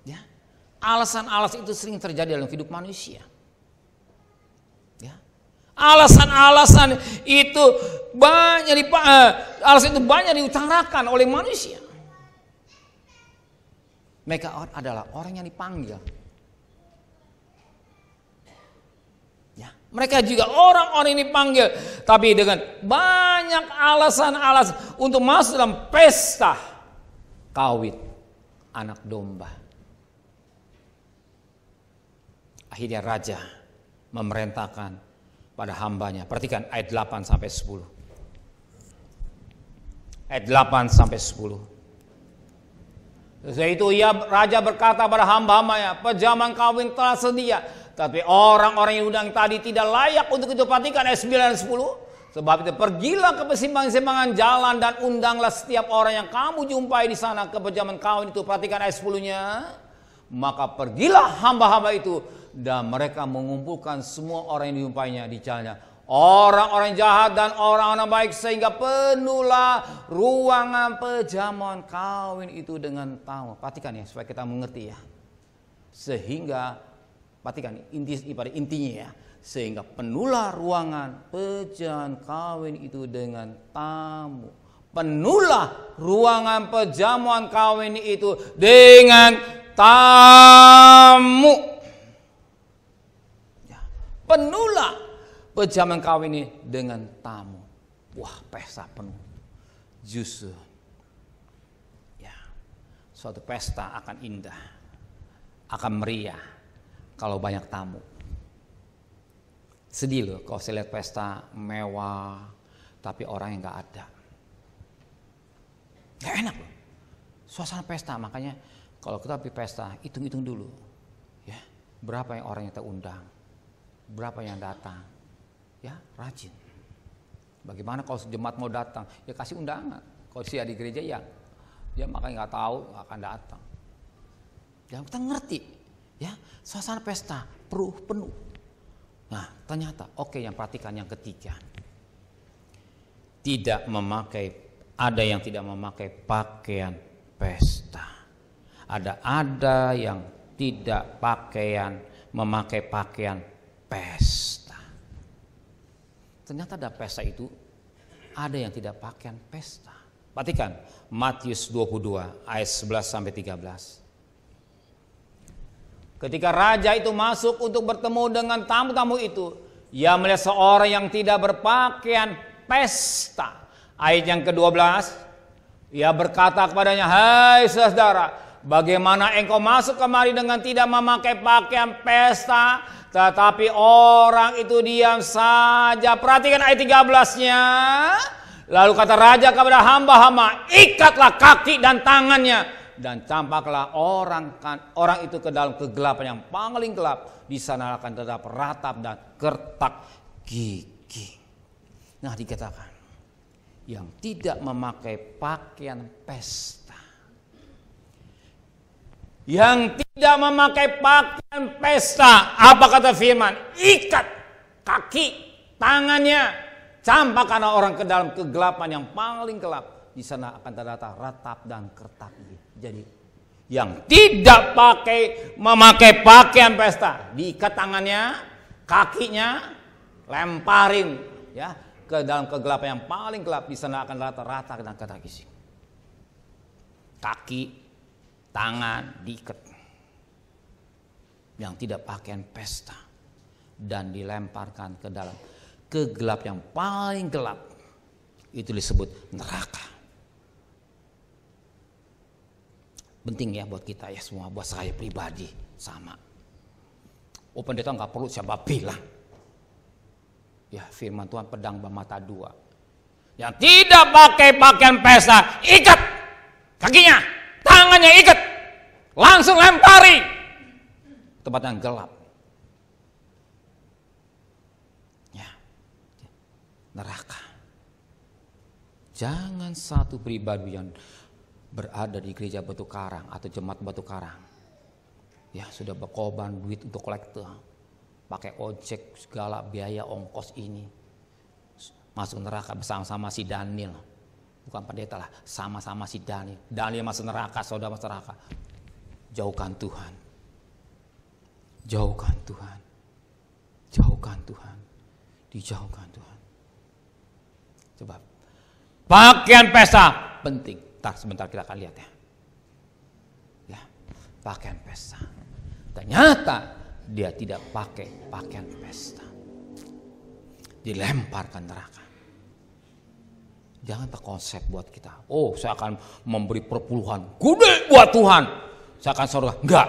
Ya, alasan-alasan itu sering terjadi dalam hidup manusia. Ya, alasan-alasan itu banyak diutarakan oleh manusia. Mereka adalah orang yang dipanggil. Ya, mereka juga orang-orang yang dipanggil, tapi dengan banyak alasan-alasan untuk masuk dalam pesta kawin anak domba. Akhirnya raja memerintahkan pada hambanya. Perhatikan ayat 8 sampai 10. Ayat 8 sampai 10. Setelah itu raja berkata pada hamba-hambanya, perjamuan kawin telah sedia, tapi orang-orang yang diundang tadi tidak layak untuk itu. Perhatikan ayat 9 dan 10. Sebab itu pergilah ke persimpangan-simpangan jalan dan undanglah setiap orang yang kamu jumpai di sana ke perjamuan kawin itu. Perhatikan ayat 10-nya. Maka pergilah hamba-hamba itu, dan mereka mengumpulkan semua orang yang dijumpainya di jalannya, orang-orang jahat dan orang-orang baik, sehingga penuhlah ruangan perjamuan kawin itu dengan tamu. Perhatikan ya, supaya kita mengerti ya. Sehingga, perhatikan intinya ya, sehingga penuhlah ruangan perjamuan kawin itu dengan tamu. Penuhlah ruangan perjamuan kawin itu dengan tamu. Ya, penuhlah perjamuan kawin ini dengan tamu. Wah, pesta penuh. Justru ya, suatu pesta akan indah, akan meriah kalau banyak tamu. Sedih loh kalau saya lihat pesta mewah tapi orang yang gak ada. Gak enak loh suasana pesta. Makanya kalau kita pergi pesta, hitung-hitung dulu ya, berapa yang orang yang terundang, berapa yang datang, ya rajin. Bagaimana kalau jemaat mau datang, ya kasih undangan. Kalau dia di gereja ya makanya nggak tahu, nggak akan datang. Ya kita ngerti ya, suasana pesta penuh. Nah ternyata yang perhatikan yang ketiga, ada yang tidak memakai pakaian pesta. Ada yang tidak memakai pakaian pesta. Ternyata ada pesta itu, ada yang tidak pakaian pesta. Perhatikan Matius 22 ayat 11 sampai 13. Ketika raja itu masuk untuk bertemu dengan tamu-tamu itu, Ia melihat seorang yang tidak berpakaian pesta. Ayat yang ke-12, ia berkata kepadanya, hai saudara, bagaimana engkau masuk kemari dengan tidak memakai pakaian pesta? Tetapi orang itu diam saja. Perhatikan ayat 13-nya. Lalu kata raja kepada hamba-hamba, ikatlah kaki dan tangannya. Dan campaklah orang itu ke dalam kegelapan yang paling gelap. Di sana akan terdapat ratap dan kertak gigi. Nah, dikatakan yang tidak memakai pakaian pesta. Yang tidak memakai pakaian pesta. Apa kata firman? Ikat kaki, tangannya. Campakkan orang ke dalam kegelapan yang paling gelap. Di sana akan terdapat ratap dan kertak gigi. Jadi yang tidak memakai pakaian pesta, diikat tangannya, kakinya, lemparin ya ke dalam kegelapan yang paling gelap. Di sana akan rata-rata dan kertak gigi. Kaki, tangan diikat. Yang tidak pakaian pesta dan dilemparkan ke dalam kegelap yang paling gelap. Itu disebut neraka. Penting ya buat kita ya semua, buat saya pribadi sama. Oh, pendeta nggak perlu siapa bilang. Ya, firman Tuhan pedang bermata dua. Yang tidak pakai pakaian pesta, ikat kakinya, tangannya ikat, langsung lempari tempat yang gelap. Ya, neraka. Jangan satu pribadi yang berada di gereja Batu Karang atau jemaat Batu Karang, ya sudah berkorban duit untuk kolektor, pakai ojek segala biaya ongkos ini, masuk neraka bersama-sama si Daniel, bukan pendeta lah, sama-sama si Daniel. Daniel masuk neraka, saudara masuk neraka. Jauhkan Tuhan, jauhkan Tuhan, jauhkan Tuhan, dijauhkan Tuhan. Coba pakaian pesta penting. Sebentar kita akan lihat ya, pakaian pesta. Ternyata dia tidak pakai pakaian pesta, dilemparkan neraka. Jangan terkonsep buat kita. Oh, saya akan memberi perpuluhan gede buat Tuhan, saya akan surga. Enggak.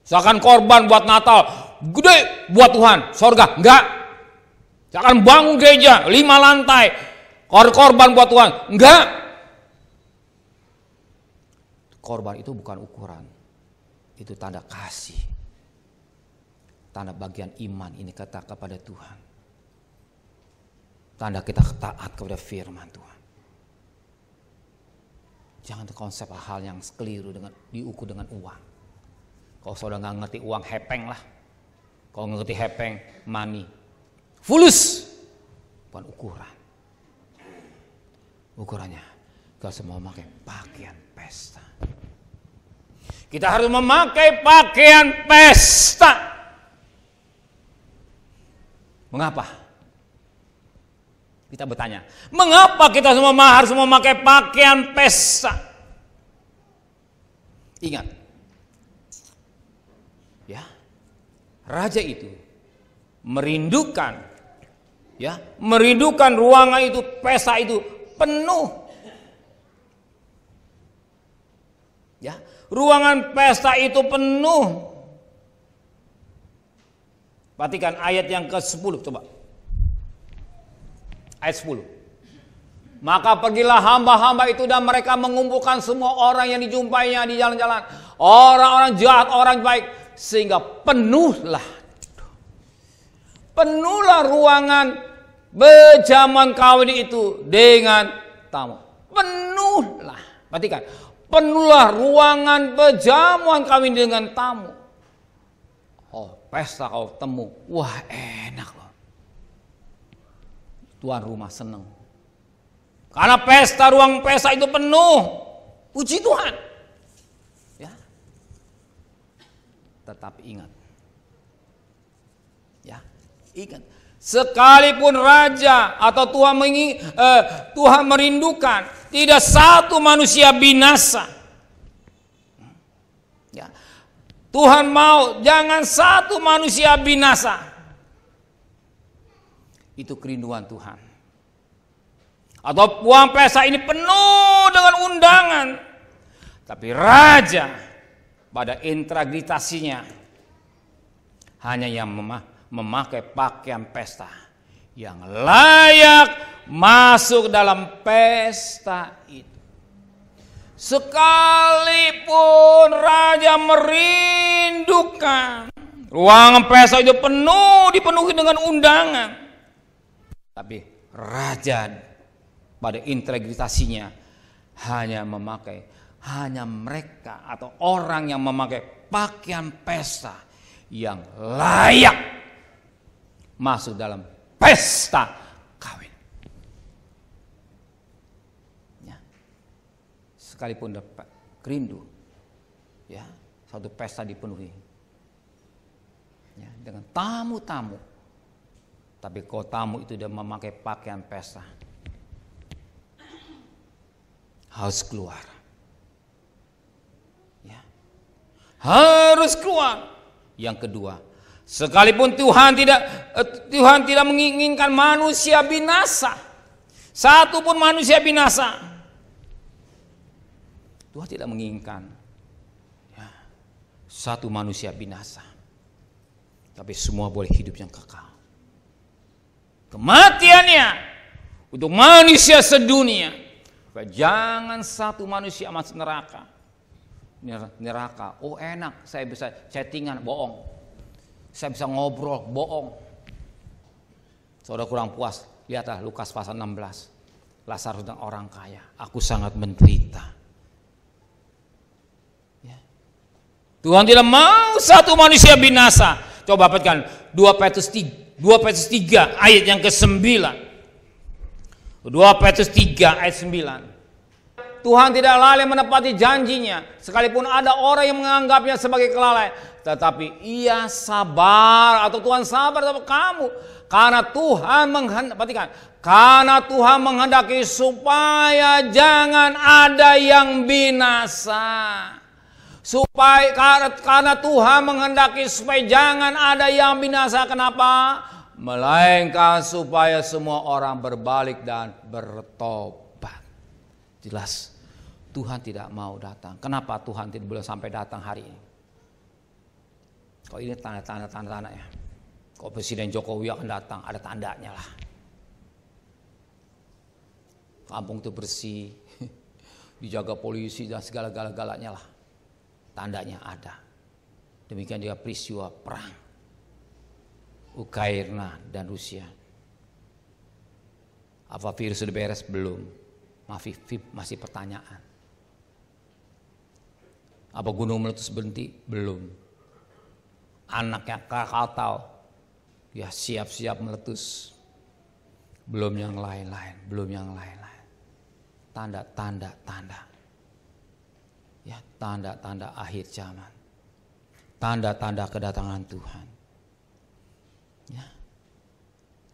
Saya akan korban buat Natal gede buat Tuhan, surga. Enggak. Saya akan bangun gereja 5 lantai, korban buat Tuhan. Enggak. Korban itu bukan ukuran. Itu tanda kasih. Tanda bagian iman ini kata kepada Tuhan. Tanda kita taat kepada firman Tuhan. Jangan terkonsep hal yang keliru dengan diukur dengan uang. Kalau saudara nggak ngerti uang, hepeng lah. Kalau ngerti hepeng, money. Fulus. Bukan ukuran. Ukurannya kita semua memakai pakaian pesta. Kita harus memakai pakaian pesta. Mengapa? Kita bertanya, mengapa kita semua harus memakai pakaian pesta? Ingat, ya, raja itu merindukan, ya, merindukan ruangan itu, pesta itu penuh. Ya, ruangan pesta itu penuh. Perhatikan ayat yang ke-10 coba. Ayat 10. Maka pergilah hamba-hamba itu dan mereka mengumpulkan semua orang yang dijumpainya di jalan-jalan, orang-orang jahat, orang baik, sehingga penuhlah ruangan bejaman kawin itu dengan tamu. Penuhlah. Perhatikan, penuhlah ruangan bejamuan kawin dengan tamu. Oh, pesta kau temu, wah enak loh. Tuan rumah senang. Karena pesta, ruang pesta itu penuh. Puji Tuhan. Ya. Tetapi ingat. Ya, ingat. Sekalipun raja atau Tuhan merindukan tidak satu manusia binasa. Ya. Tuhan mau jangan satu manusia binasa. Itu kerinduan Tuhan. Atau uang pesta ini penuh dengan undangan. Tapi raja pada integritasnya hanya yang memakai pakaian pesta yang layak masuk dalam pesta itu. Sekalipun raja merindukan ruangan pesta itu dipenuhi dengan undangan, tapi raja pada integritasnya hanya mereka atau orang yang memakai pakaian pesta yang layak masuk dalam pesta kawin. Sekalipun dapat kerindu, ya, satu pesta dipenuhi, ya, dengan tamu-tamu, tapi kalau tamu itu dia memakai pakaian pesta, harus keluar, ya, harus keluar. Yang kedua, sekalipun Tuhan tidak menginginkan manusia binasa, satu pun manusia binasa. Tuhan tidak menginginkan, ya, satu manusia binasa, tapi semua boleh hidup yang kekal. Kematiannya untuk manusia sedunia. Jangan satu manusia masuk neraka. Neraka, oh enak, saya bisa chattingan, bohong. Saya bisa ngobrol, bohong. Saudara kurang puas, lihatlah Lukas pasal 16. Lazarus dan orang kaya, aku sangat menderita. Tuhan tidak mau satu manusia binasa. Coba dapatkan 2 Petrus 3 ayat yang ke-9. 2 Petrus 3 ayat 9. Tuhan tidak lalai menepati janjinya, sekalipun ada orang yang menganggapnya sebagai kelalaian, tetapi ia sabar, atau Tuhan sabar sama kamu, karena Tuhan menghendaki supaya jangan ada yang binasa. Karena Tuhan menghendaki supaya jangan ada yang binasa. Kenapa? Melainkan supaya semua orang berbalik dan bertobat. Jelas Tuhan tidak mau datang. Kenapa Tuhan tidak boleh sampai datang hari ini? Kok ini tanda-tanda ya. Kok Presiden Jokowi akan datang, ada tandanya lah. Kampung itu bersih, dijaga polisi dan segala-galanya lah. Tandanya ada. Demikian juga peristiwa perang Ukraina dan Rusia. Apa virus sudah beres? Belum. Masih pertanyaan. Apa gunung meletus berhenti? Belum. Anak yang Krakatau ya siap-siap meletus. Belum yang lain-lain. Tanda. Ya, tanda-tanda akhir zaman. Tanda-tanda kedatangan Tuhan. Ya.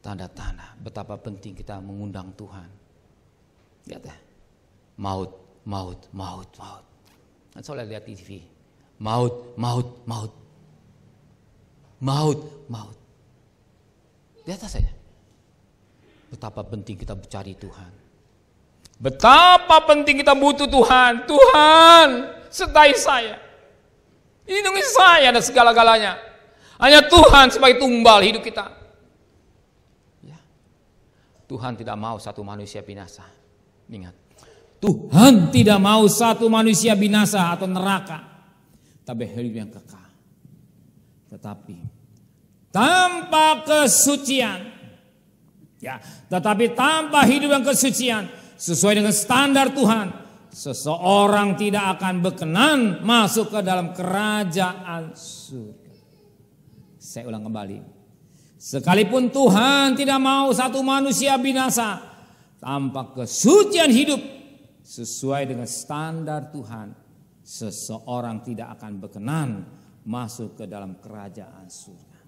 Tanda-tanda betapa penting kita mengundang Tuhan. Lihat ya. Maut. Kan soalnya lihat di TV. Maut. Di atas saja. Betapa penting kita mencari Tuhan. Betapa penting kita butuh Tuhan. Tuhan, sertai saya. Lindungi saya dan segala-galanya. Hanya Tuhan sebagai tumbal hidup kita. Ya. Tuhan tidak mau satu manusia binasa. Ingat. Tuhan tidak mau satu manusia binasa atau neraka. Tapi hidup yang kekal. Tetapi tanpa kesucian. Ya, tetapi tanpa hidup yang kesucian. Sesuai dengan standar Tuhan, seseorang tidak akan berkenan masuk ke dalam kerajaan surga. Saya ulang kembali. Sekalipun Tuhan tidak mau satu manusia binasa, tanpa kesucian hidup sesuai dengan standar Tuhan, seseorang tidak akan berkenan masuk ke dalam kerajaan surga.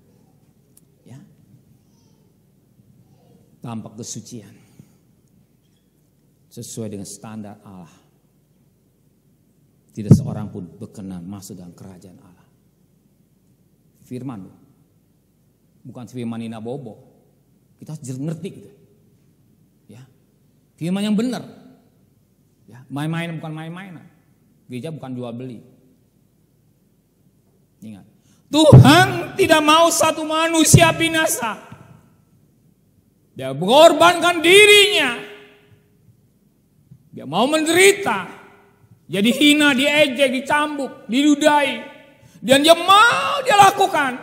Ya. Tanpa kesucian. Sesuai dengan standar Allah. Tidak seorang pun berkenan masuk dalam kerajaan Allah. firman loh. Bukan firman Nina Bobo. Kita harus ngerti gitu. Ya. Firman yang benar. Ya, main-main bukan main-mainan. Gereja bukan jual beli. Ingat. Tuhan tidak mau satu manusia binasa. Dia mengorbankan dirinya. Dia mau menderita. Jadi hina, diejek, dicambuk, didudai. Dan dia mau dia lakukan.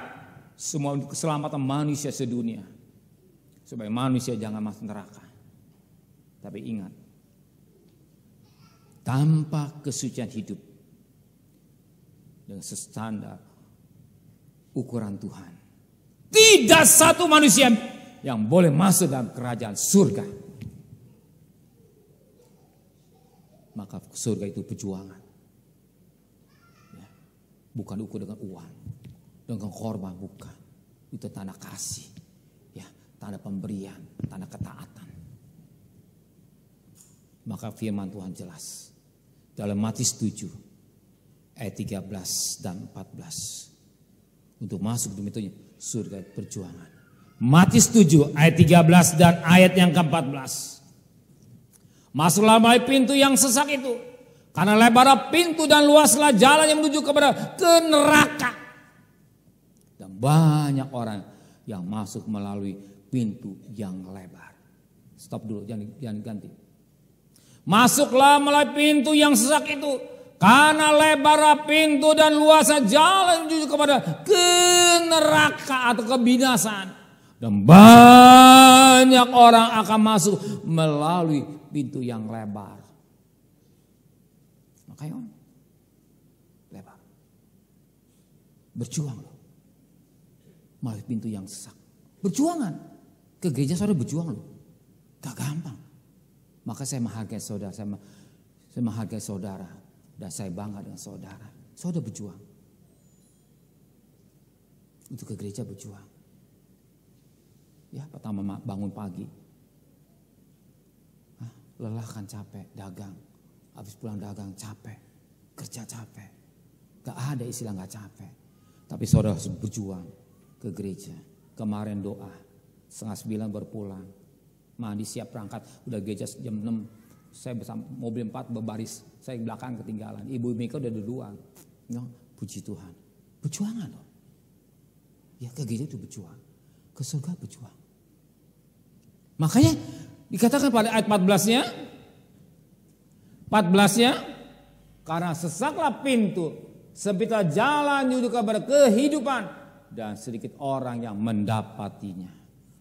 Semua untuk keselamatan manusia sedunia. Supaya manusia jangan masuk neraka. Tapi ingat. Tanpa kesucian hidup. Dengan standar ukuran Tuhan. Tidak satu manusia yang boleh masuk dalam kerajaan surga. Maka surga itu perjuangan. Ya. Bukan ukur dengan uang. Dengan korban, bukan. Itu tanda kasih. Ya, tanda pemberian, tanda ketaatan. Maka firman Tuhan jelas. Dalam Matius 7 ayat 13 dan 14. Untuk masuk demi itu surga perjuangan. Matius 7 ayat 13 dan ayat yang ke-14. Masuklah melalui pintu yang sesak itu. Karena lebar pintu dan luaslah jalan yang menuju ke neraka. Dan banyak orang yang masuk melalui pintu yang lebar. Stop dulu, jangan ganti. Masuklah melalui pintu yang sesak itu. Karena lebar pintu dan luasnya jalan yang menuju kepada neraka atau kebinasaan. Dan banyak orang akan masuk melalui pintu yang lebar. Makanya lebar. Berjuang loh. Melalui pintu yang sesak. Berjuangan. Ke gereja saudara berjuang loh. Gak gampang. Maka saya menghargai saudara. Saya menghargai saudara. Dan saya bangga dengan saudara. Saudara berjuang. Untuk ke gereja berjuang. Ya, pertama bangun pagi. Lelah kan capek, dagang. Habis pulang dagang capek. Kerja capek. Gak ada istilah gak capek. Tapi saudara harus berjuang ke gereja. Kemarin doa. 8:30 berpulang. Mandi siap berangkat. Udah gereja jam 6. Saya bersama mobil 4 berbaris. Saya belakang ketinggalan. Ibu Mika udah duluan. No, puji Tuhan. Perjuangan loh. Ya ke gereja itu berjuang. Ke surga berjuang. Makanya dikatakan pada ayat 14-nya. Karena sesaklah pintu. Sempitlah jalan menuju kepada kehidupan. Dan sedikit orang yang mendapatinya.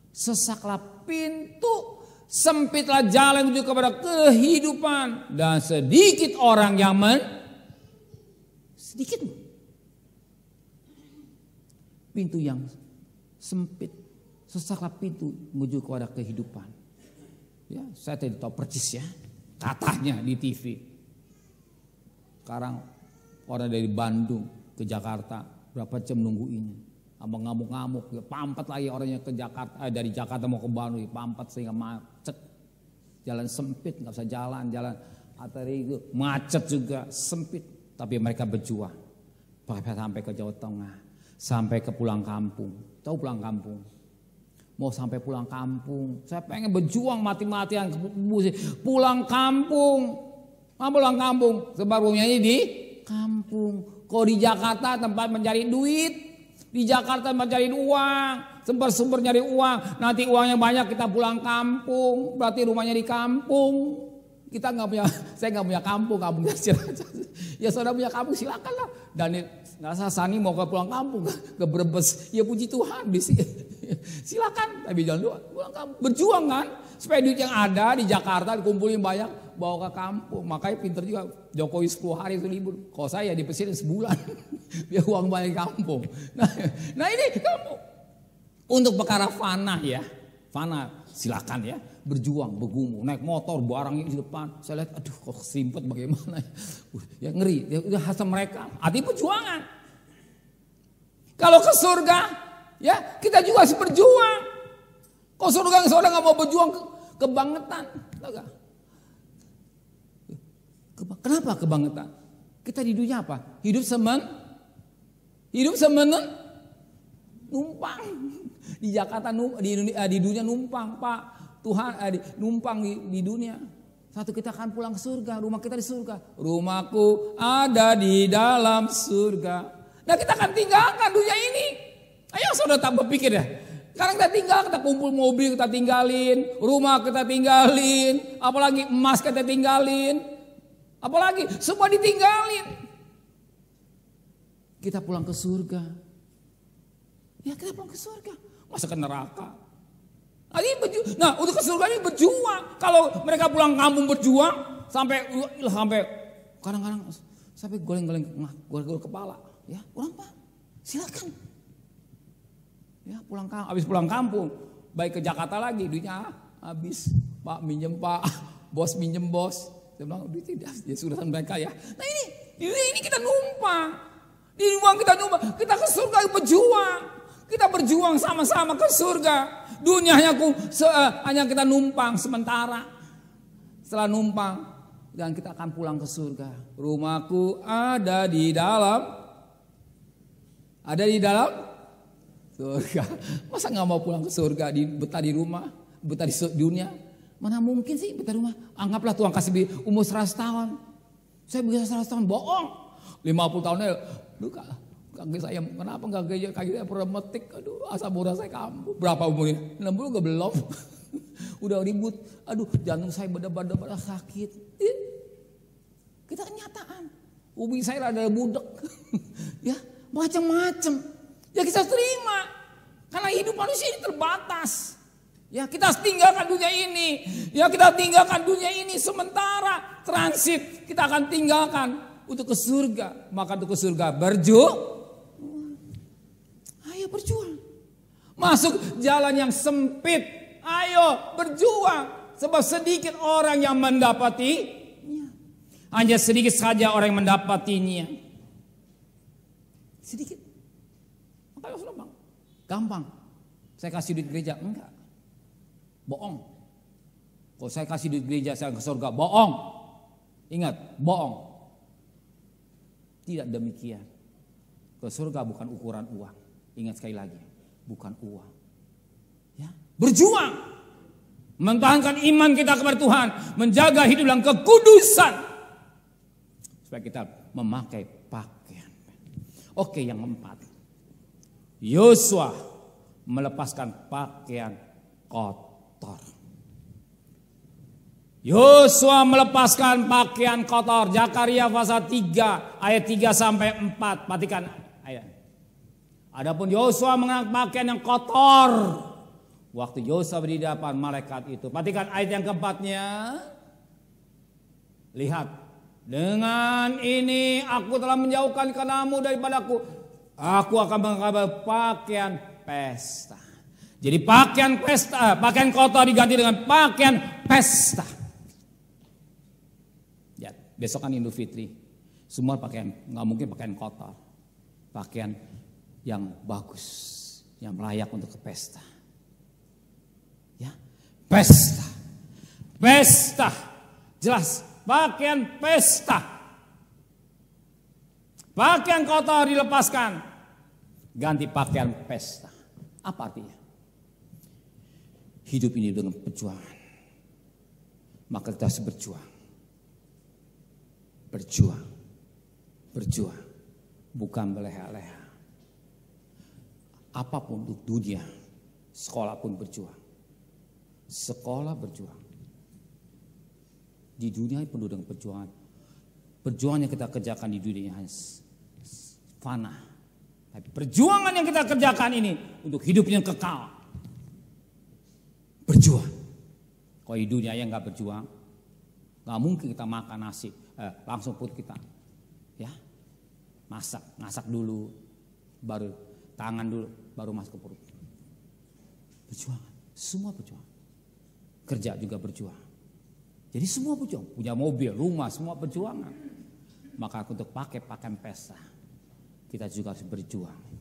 Sesaklah pintu. Sempitlah jalan menuju kepada kehidupan. Dan sedikit orang yang sedikit. Pintu yang sempit. Sesaklah pintu menuju kepada kehidupan. Ya, saya tidak tahu persis ya. Katanya di TV. Sekarang orang dari Bandung ke Jakarta berapa jam nunggu ini. Abang ngamuk-ngamuk, ya, pampat lagi orangnya ke Jakarta, dari Jakarta mau ke Bandung, pampat sehingga macet. Jalan sempit, nggak bisa jalan arteri itu macet juga, sempit. Tapi mereka berjuang. Sampai ke Jawa Tengah, sampai ke pulang kampung. Tahu pulang kampung? Mau sampai pulang kampung, saya pengen berjuang mati-matian pulang kampung. Pulang kampung, sebab nyanyi di kampung. Kalau di Jakarta tempat mencari duit, di Jakarta mencari uang, sumber nyari uang. Nanti uangnya banyak kita pulang kampung, berarti rumahnya di kampung. Kita nggak punya, saya nggak punya kampung ya saudara punya kampung silakan lah. Dan nggak usah Sani mau ke pulang kampung ke Brebes, ya puji Tuhan silakan. Tapi jangan lupa pulang kampung, berjuang kan supaya duit yang ada di Jakarta dikumpulin banyak bawa ke kampung. Makanya pinter juga Jokowi 10 hari itu libur. Kalau saya di presiden sebulan biar uang banyak di kampung. Nah ini kampung untuk perkara fana ya, fana silakan ya. Berjuang, bergumul, naik motor, barangnya di depan. Saya lihat, aduh kok simpet bagaimana. Ya ngeri, ya udah hasil mereka. Artinya perjuangan. Kalau ke surga, ya kita juga harus berjuang. Kalau surga saudara nggak mau berjuang, kebangetan. Kenapa kebangetan? Kita di dunia apa? Hidup Numpang. Di Jakarta, di dunia numpang Pak. Tuhan numpang di dunia. Satu kita akan pulang ke surga. Rumah kita di surga. Rumahku ada di dalam surga. Nah kita akan tinggalkan dunia ini. Ayo saudara tak berpikir ya. Sekarang kita tinggal, kita kumpul mobil kita tinggalin. Rumah kita tinggalin. Apalagi emas kita tinggalin. Apalagi semua ditinggalin. Kita pulang ke surga. Ya kita pulang ke surga. Masa ke neraka. Nah untuk ke surga ini berjuang. Kalau mereka pulang kampung berjuang. Sampai kadang-kadang sampai goleng-goleng kepala. Ya pulang Pak. Silakan. Ya habis pulang kampung. Baik ke Jakarta lagi. Duitnya habis. Pak minjem Pak. Bos minjem bos. Saya bilang duit tidak. Ya sudah mereka ya. Nah ini kita numpang. Di ruang kita numpang. Kita ke surga berjuang. Kita berjuang sama-sama ke surga. Dunia hanya kita numpang sementara. Setelah numpang. Dan kita akan pulang ke surga. Rumahku ada di dalam. Ada di dalam surga. Masa gak mau pulang ke surga. Betah di rumah. Betah di dunia. Mana mungkin sih betah di rumah. Anggaplah Tuhan kasih umur 100 tahun. Saya bisa 100 tahun bohong. 50 tahunnya. Kaki saya kenapa kaki saya pernah metik, aduh asam urat saya kambuh. Berapa umurnya? 60 gak belum. Udah ribut, aduh jantung saya berdebar-debar sakit. Kita kenyataan, ubi saya ada budek, ya macam-macam. Ya kita terima, karena hidup manusia ini terbatas. Ya kita tinggalkan dunia ini, sementara transit kita akan tinggalkan untuk ke surga. Maka untuk ke surga berjuang. Masuk jalan yang sempit. Ayo berjuang. Sebab sedikit orang yang mendapatinya. Hanya sedikit saja orang yang mendapatinya. Sedikit. Makanya sudah gampang. Saya kasih duit gereja. Enggak. Bohong. Kalau saya kasih duit gereja saya ke surga. Bohong. Ingat. Bohong. Tidak demikian. Ke surga bukan ukuran uang. Ingat sekali lagi, bukan uang. Ya, berjuang, mempertahankan iman kita kepada Tuhan, menjaga hidup dalam kekudusan, supaya kita memakai pakaian. Oke, yang keempat, Yosua melepaskan pakaian kotor. Yosua melepaskan pakaian kotor. Zakaria pasal 3 ayat 3 sampai 4. Perhatikan ayat. Adapun Yosua mengenakan pakaian yang kotor. Waktu Yosua berdiri di hadapan malaikat itu. Perhatikan ayat yang keempatnya. Lihat. Dengan ini aku telah menjauhkan kamu daripadaku. Aku akan mengambil pakaian pesta. Jadi pakaian pesta, pakaian kotor diganti dengan pakaian pesta. Ya, besok kan Idul Fitri. Semua pakaian, nggak mungkin pakaian kotor. Pakaian yang bagus, yang layak untuk ke pesta. Ya, pesta. Pesta. Jelas, pakaian pesta. Pakaian kotor dilepaskan, ganti pakaian pesta. Apa artinya? Hidup ini dengan perjuangan. Maka kita harus berjuang. Berjuang. Berjuang. Bukan berleha-leha. Apapun untuk dunia, sekolah pun berjuang. Sekolah berjuang. Di dunia penuh dengan perjuangan. Perjuangan yang kita kerjakan di dunia hanya fana. Tapi perjuangan yang kita kerjakan ini untuk hidup yang kekal. Berjuang. Kalau di dunia yang gak berjuang, gak mungkin kita makan nasi langsung perut kita. Ya, masak dulu, baru tangan dulu, baru masuk ke perut. Perjuangan, semua berjuang. Kerja juga berjuang. Jadi semua berjuang, punya mobil, rumah, semua perjuangan. Maka untuk pakai pakaian pesta, kita juga harus berjuang.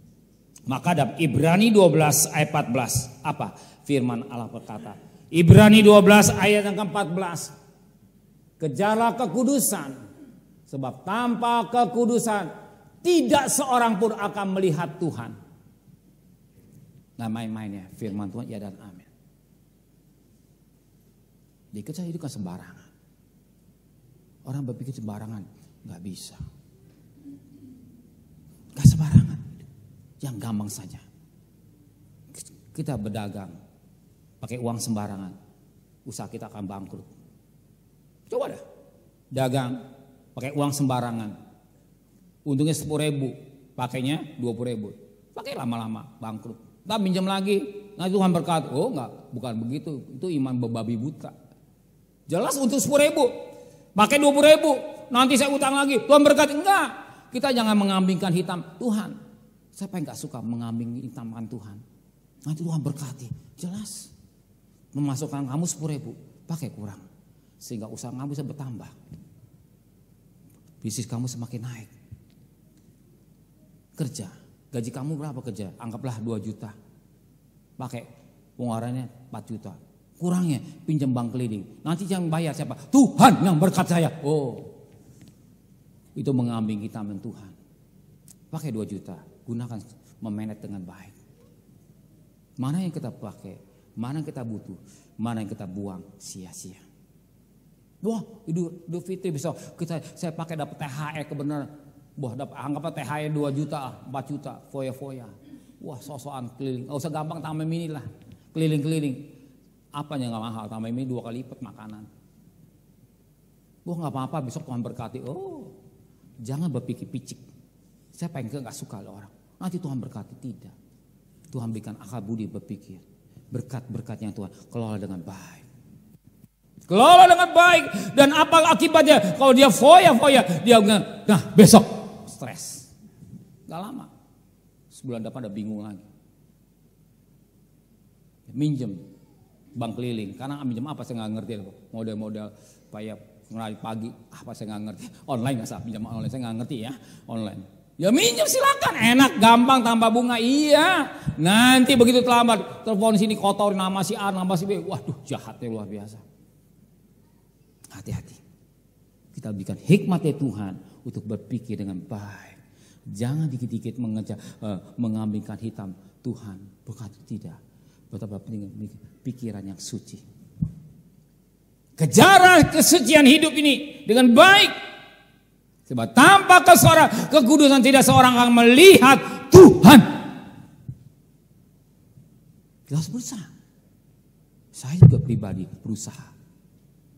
Maka dalam Ibrani 12 ayat 14, apa firman Allah berkata? Ibrani 12 ayat yang ke-14. Kejarlah kekudusan, sebab tanpa kekudusan tidak seorang pun akan melihat Tuhan. Nggak main-main ya, firman Tuhan ya dan amin. Dikit saya itu kan sembarangan. Orang berpikir sembarangan, nggak bisa. Nggak sembarangan, yang gampang saja. Kita berdagang, pakai uang sembarangan, usaha kita akan bangkrut. Coba dah, dagang, pakai uang sembarangan, untungnya 10.000, pakainya 20.000, pakai lama-lama bangkrut. Tak minjam lagi, nah Tuhan berkata, oh enggak, bukan begitu, itu iman bebabi buta. Jelas untuk 10.000, pakai 20.000, nanti saya utang lagi. Tuhan berkata, enggak, kita jangan mengambingkan hitam Tuhan. Siapa yang enggak suka mengambing hitamkan Tuhan? Nanti Tuhan berkati, jelas. Memasukkan kamu 10.000, pakai kurang. Sehingga usaha kamu bisa bertambah. Bisnis kamu semakin naik. Kerja, gaji kamu berapa kerja? Anggaplah 2 juta. Pakai pengeluarannya 4 juta. Kurangnya pinjam bank keliling. Nanti yang bayar siapa? Tuhan yang berkat saya. Oh, itu mengambing kita dengan Tuhan. Pakai 2 juta, gunakan memanage dengan baik. Mana yang kita pakai, mana yang kita butuh, mana yang kita buang sia-sia. Wah, Idul Fitri besok saya pakai dapat THR kebenaran. Wah, anggaplah THR 2 juta, 4 juta, foya-foya. Wah, sosokan keliling. Enggak usah gampang tambahin mini lah. Keliling-keliling. Apanya enggak mahal, tambahin mini 2 kali lipat makanan. Wah, enggak apa-apa, besok Tuhan berkati. Oh, jangan berpikir picik. Siapa yang enggak suka orang? Nanti Tuhan berkati, tidak. Tuhan berikan akal budi berpikir. Berkat-berkat yang Tuhan kelola dengan baik. Kelola dengan baik. Dan apa akibatnya? Kalau dia foya-foya, dia bilang, nah besok stres. Gak lama. Sebulan depan udah bingung lagi. Minjem bank keliling. Karena minjem apa saya gak ngerti. Model-model kayak pagi apa saya gak ngerti. Online gak sah pinjam online, saya gak ngerti ya. Online. Ya minjem silakan, enak, gampang, tambah bunga, iya. Nanti begitu terlambat, telepon sini kotor nama si A, nama si B. Waduh, jahatnya luar biasa. Hati-hati. Kita berikan hikmatnya Tuhan untuk berpikir dengan baik. Jangan dikit-dikit mengambingkan hitam Tuhan. Berkata tidak. Betapa penting pikiran yang suci. Kejar kesucian hidup ini dengan baik. Sebab tanpa kekudusan tidak seorang akan melihat Tuhan. Kita harus berusaha. Saya juga pribadi berusaha.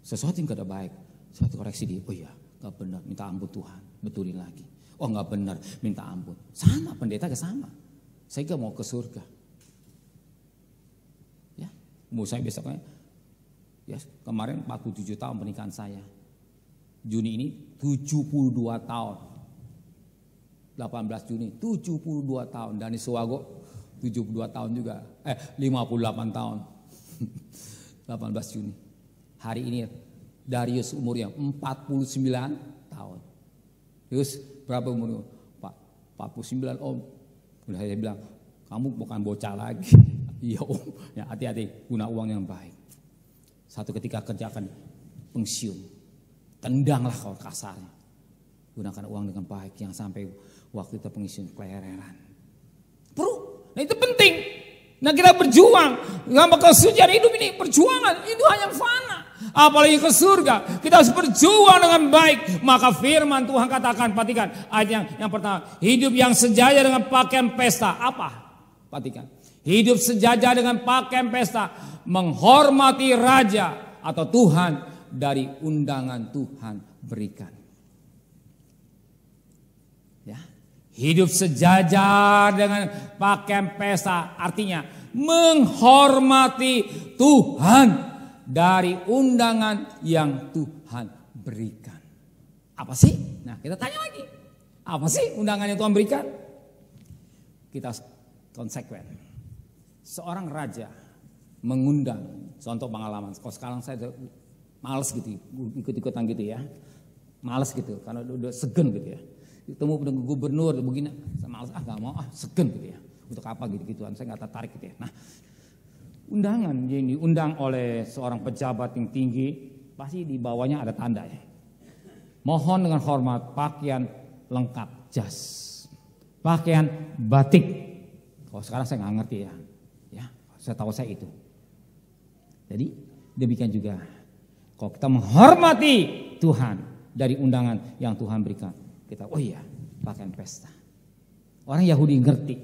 Sesuatu yang tidak baik, suatu koreksi dia. Oh iya, gak benar, minta ampun Tuhan, betulin lagi. Oh gak benar, minta ampun. Sama, pendeta ke sama. Saya gak mau ke surga. Ya, mau saya besoknya. Ya, kemarin 47 tahun pernikahan saya. Juni ini 72 tahun. 18 Juni 72 tahun. Dani Suwago 72 tahun juga. 58 tahun. 18 Juni. Hari ini Darius umurnya 49 tahun. Terus berapa umurnya? 49 om. Udah saya bilang, kamu bukan bocah lagi. Iya om, ya hati-hati, guna uang yang baik. Satu ketika kerjakan pensiun. Tendanglah kalau kasarnya. Gunakan uang dengan baik, yang sampai waktu kita pensiun kelereran. Bro, nah itu penting. Nah kita berjuang. Gak kesucian hidup ini, perjuangan. Itu hanya fana. Apalagi ke surga. Kita harus berjuang dengan baik. Maka firman Tuhan katakan, perhatikan ayat yang pertama. Hidup yang sejajar dengan pakaian pesta. Apa? Perhatikan. Hidup sejajar dengan pakaian pesta. Menghormati raja atau Tuhan dari undangan Tuhan berikan. Ya. Hidup sejajar dengan pakaian pesta. Artinya menghormati Tuhan dari undangan yang Tuhan berikan. Apa sih? Nah kita tanya lagi. Apa sih undangan yang Tuhan berikan? Kita konsekuen. Seorang raja mengundang, contoh pengalaman. Kalau sekarang saya males gitu, ikut-ikutan gitu ya. Males gitu, karena udah segen gitu ya. Ketemu dengan gubernur begini, saya males, gak mau, segen gitu ya. Untuk apa gitu-gituan, saya gak tertarik gitu ya. Nah, undangan yang diundang oleh seorang pejabat yang tinggi, pasti di bawahnya ada tanda ya. Mohon dengan hormat, pakaian lengkap, jas. Pakaian batik. Kalau sekarang saya gak ngerti ya. Setahu saya itu. Jadi demikian juga kalau kita menghormati Tuhan dari undangan yang Tuhan berikan, kita oh iya pakaian pesta. Orang Yahudi ngerti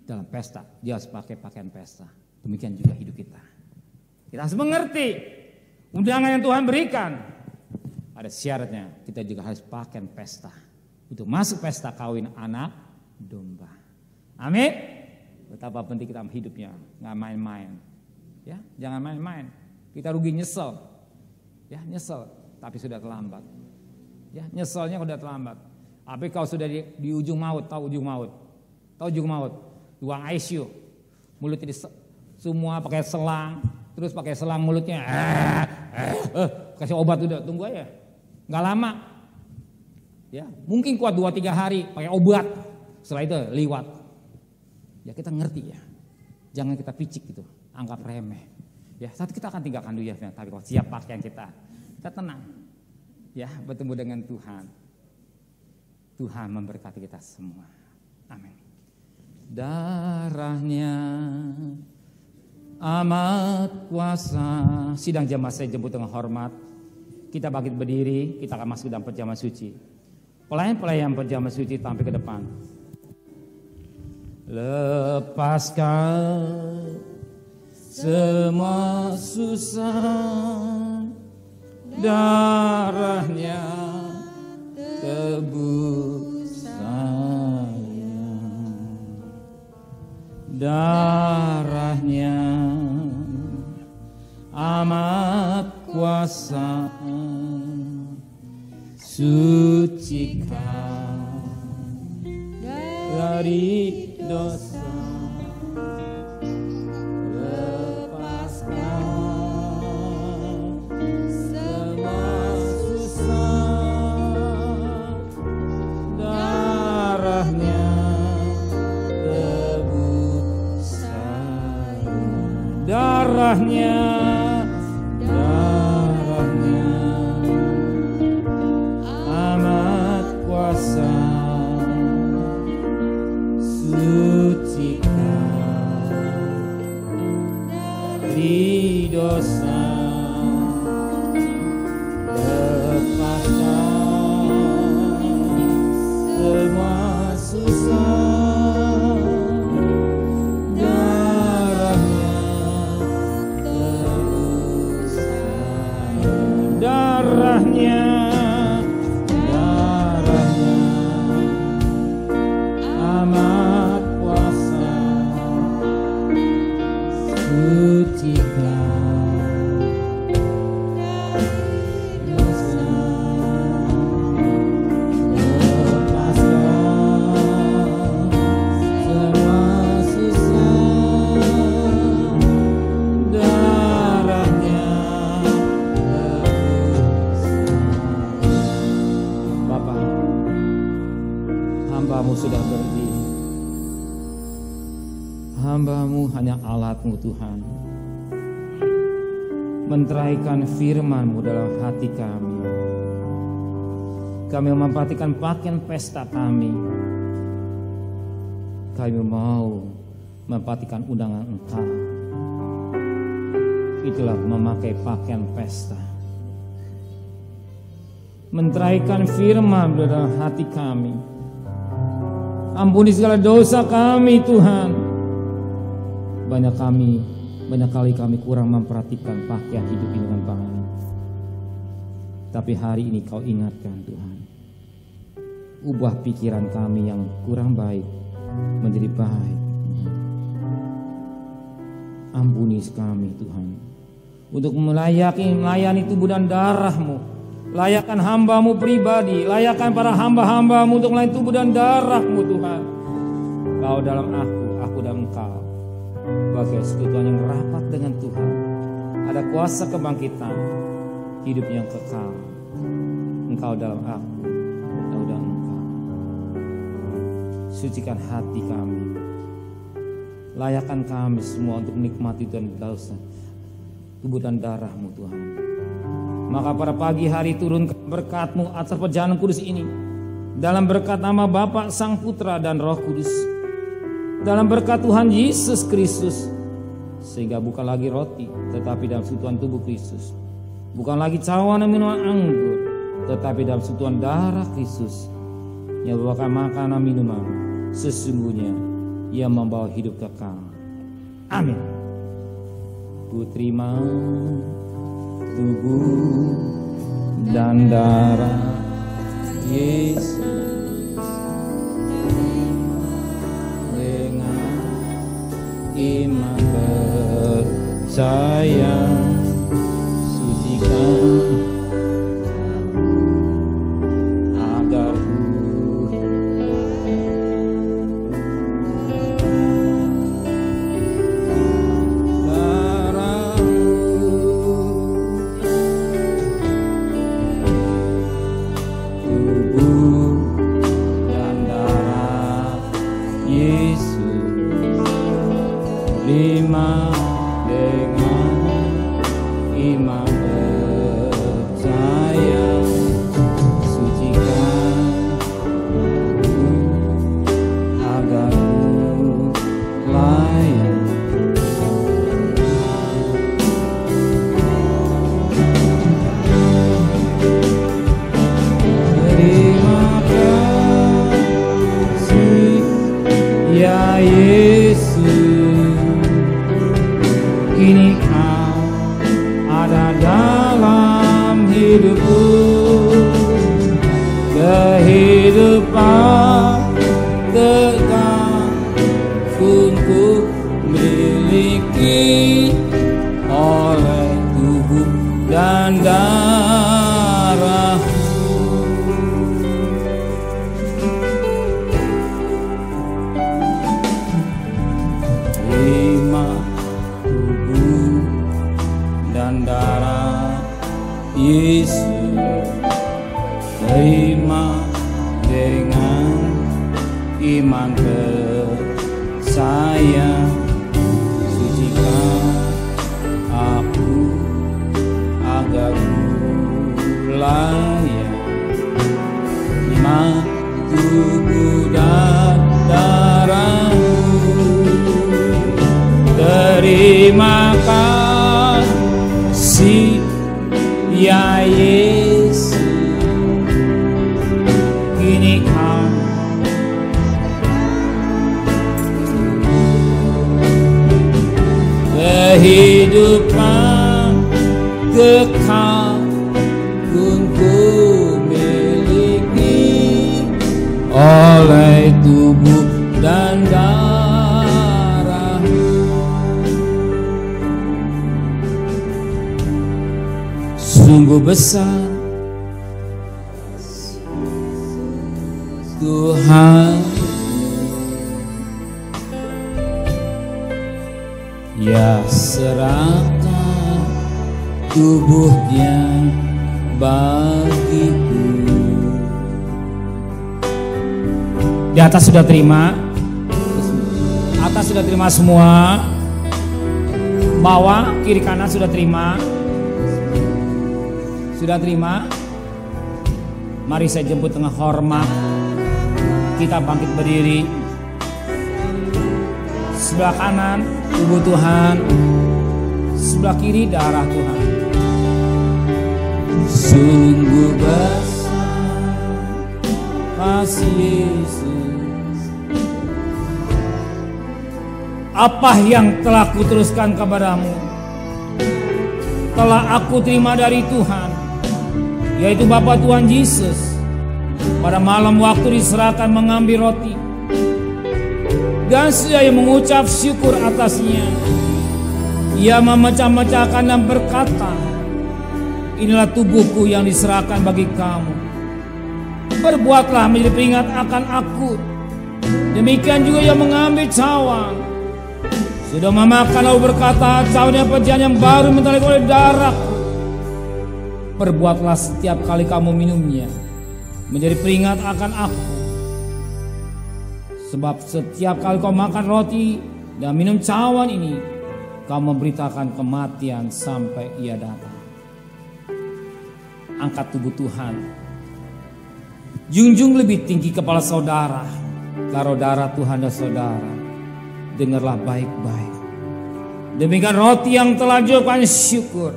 dalam pesta dia harus pakai pakaian pesta. Demikian juga hidup kita. Kita harus mengerti undangan yang Tuhan berikan. Ada syaratnya, kita juga harus pakaian pesta untuk masuk pesta kawin anak domba. Amin. Betapa penting kita hidupnya, nggak main-main. Ya, jangan main-main. Kita rugi nyesel. Ya, nyesel, tapi sudah terlambat. Ya, nyeselnya sudah terlambat. Tapi kau sudah di ujung maut, tahu ujung maut? Tahu ujung maut? Ruang ICU. Mulutnya semua pakai selang, terus pakai selang mulutnya. Kasih obat udah, tunggu aja. Nggak lama. Ya, mungkin kuat 2-3 hari pakai obat. Setelah itu liwat. Ya kita ngerti ya, jangan kita picik gitu, anggap remeh. Ya saat kita akan tinggalkan dunia, tapi kalau siap pakaian kita tenang. Ya bertemu dengan Tuhan. Tuhan memberkati kita semua. Amin. Darahnya amat kuasa. Sidang jemaat saya jemput dengan hormat. Kita bangkit berdiri, kita akan masuk dalam perjamuan suci. Pelayan-pelayan perjamuan suci tampil ke depan. Lepaskan semua susah, darahnya tebus saya, darahnya amat kuasa, sucikan dari dosa, lepaskan semua susah, darahnya tebus saya, darahnya amat kuasa, di dosa, lepaskan semua susah, darahnya tebus saya, darahnya amat kuasa, sucikan dosa, lepaskan semua susah, darahnya tebus saya. Bapa, hamba-Mu sudah berdiri. Hamba-Mu hanya alat-Mu Tuhan, menteraikan firman-Mu dalam hati kami. Kami memperhatikan pakaian pesta kami. Kami mau memperhatikan undangan Engkau. Itulah memakai pakaian pesta. Menteraikan firman dalam hati kami. Ampuni segala dosa kami Tuhan. Banyak kali kami kurang memperhatikan pakaian hidup ini dengan baik. Tapi hari ini Kau ingatkan Tuhan. Ubah pikiran kami yang kurang baik menjadi baik. Ampuni kami Tuhan. Untuk melayani tubuh dan darah-Mu. Layakkan hamba-Mu pribadi. Layakkan para hamba-hamba-Mu untuk melayani tubuh dan darah-Mu Tuhan. Kau dalam aku dalam Engkau. Bagai sekutuan yang rapat dengan Tuhan. Ada kuasa kebangkitan, hidup yang kekal. Engkau dalam aku, aku dalam Engkau. Sucikan hati kami. Layakkan kami semua untuk menikmati dan dosa tubuh dan darah-Mu Tuhan. Maka pada pagi hari turun berkat-Mu atas perjalanan kudus ini. Dalam berkat nama Bapa, Sang Putra dan Roh Kudus. dalam berkat Tuhan Yesus Kristus. Sehingga bukan lagi roti, tetapi dalam sentuhan tubuh Kristus. Bukan lagi cawan dan minuman anggur, tetapi dalam sentuhan darah Kristus yang merupakan makanan minuman. Sesungguhnya ia membawa hidup kekal. Amin. Ku terima tubuh dan darah Yesus dengan iman percaya, sucikan agar kehidupan kekal pun ku miliki oleh tubuh dan darah. Sungguh besar Tuhan, Ia serahkan tubuhnya bagiku. Di atas sudah terima, atas sudah terima semua, bawah kiri kanan sudah terima, sudah terima. Mari saya jemput dengan hormat, kita bangkit berdiri. Sebelah kanan tubuh Tuhan, sebelah kiri darah Tuhan. Sungguh besar kasih Yesus, apa yang telah kuteruskan kepadamu telah aku terima dari Tuhan, yaitu Bapa Tuhan Yesus. Pada malam waktu diserahkan mengambil roti, dan saya mengucap syukur atasnya, Ia memecah-mecahkan dan berkata, inilah tubuhku yang diserahkan bagi kamu. Berbuatlah menjadi peringat akan aku. Demikian juga Ia mengambil cawan, sudah memakan lalu berkata, cawan perjanjian yang baru mentalik oleh darahku. Perbuatlah setiap kali kamu minumnya menjadi peringat akan aku. Sebab setiap kali kau makan roti dan minum cawan ini, kau memberitakan kematian sampai Ia datang. Angkat tubuh Tuhan, junjung lebih tinggi kepala saudara, taruh darah Tuhan dan saudara. dengarlah baik-baik. Demikian roti yang telah diucapkan syukur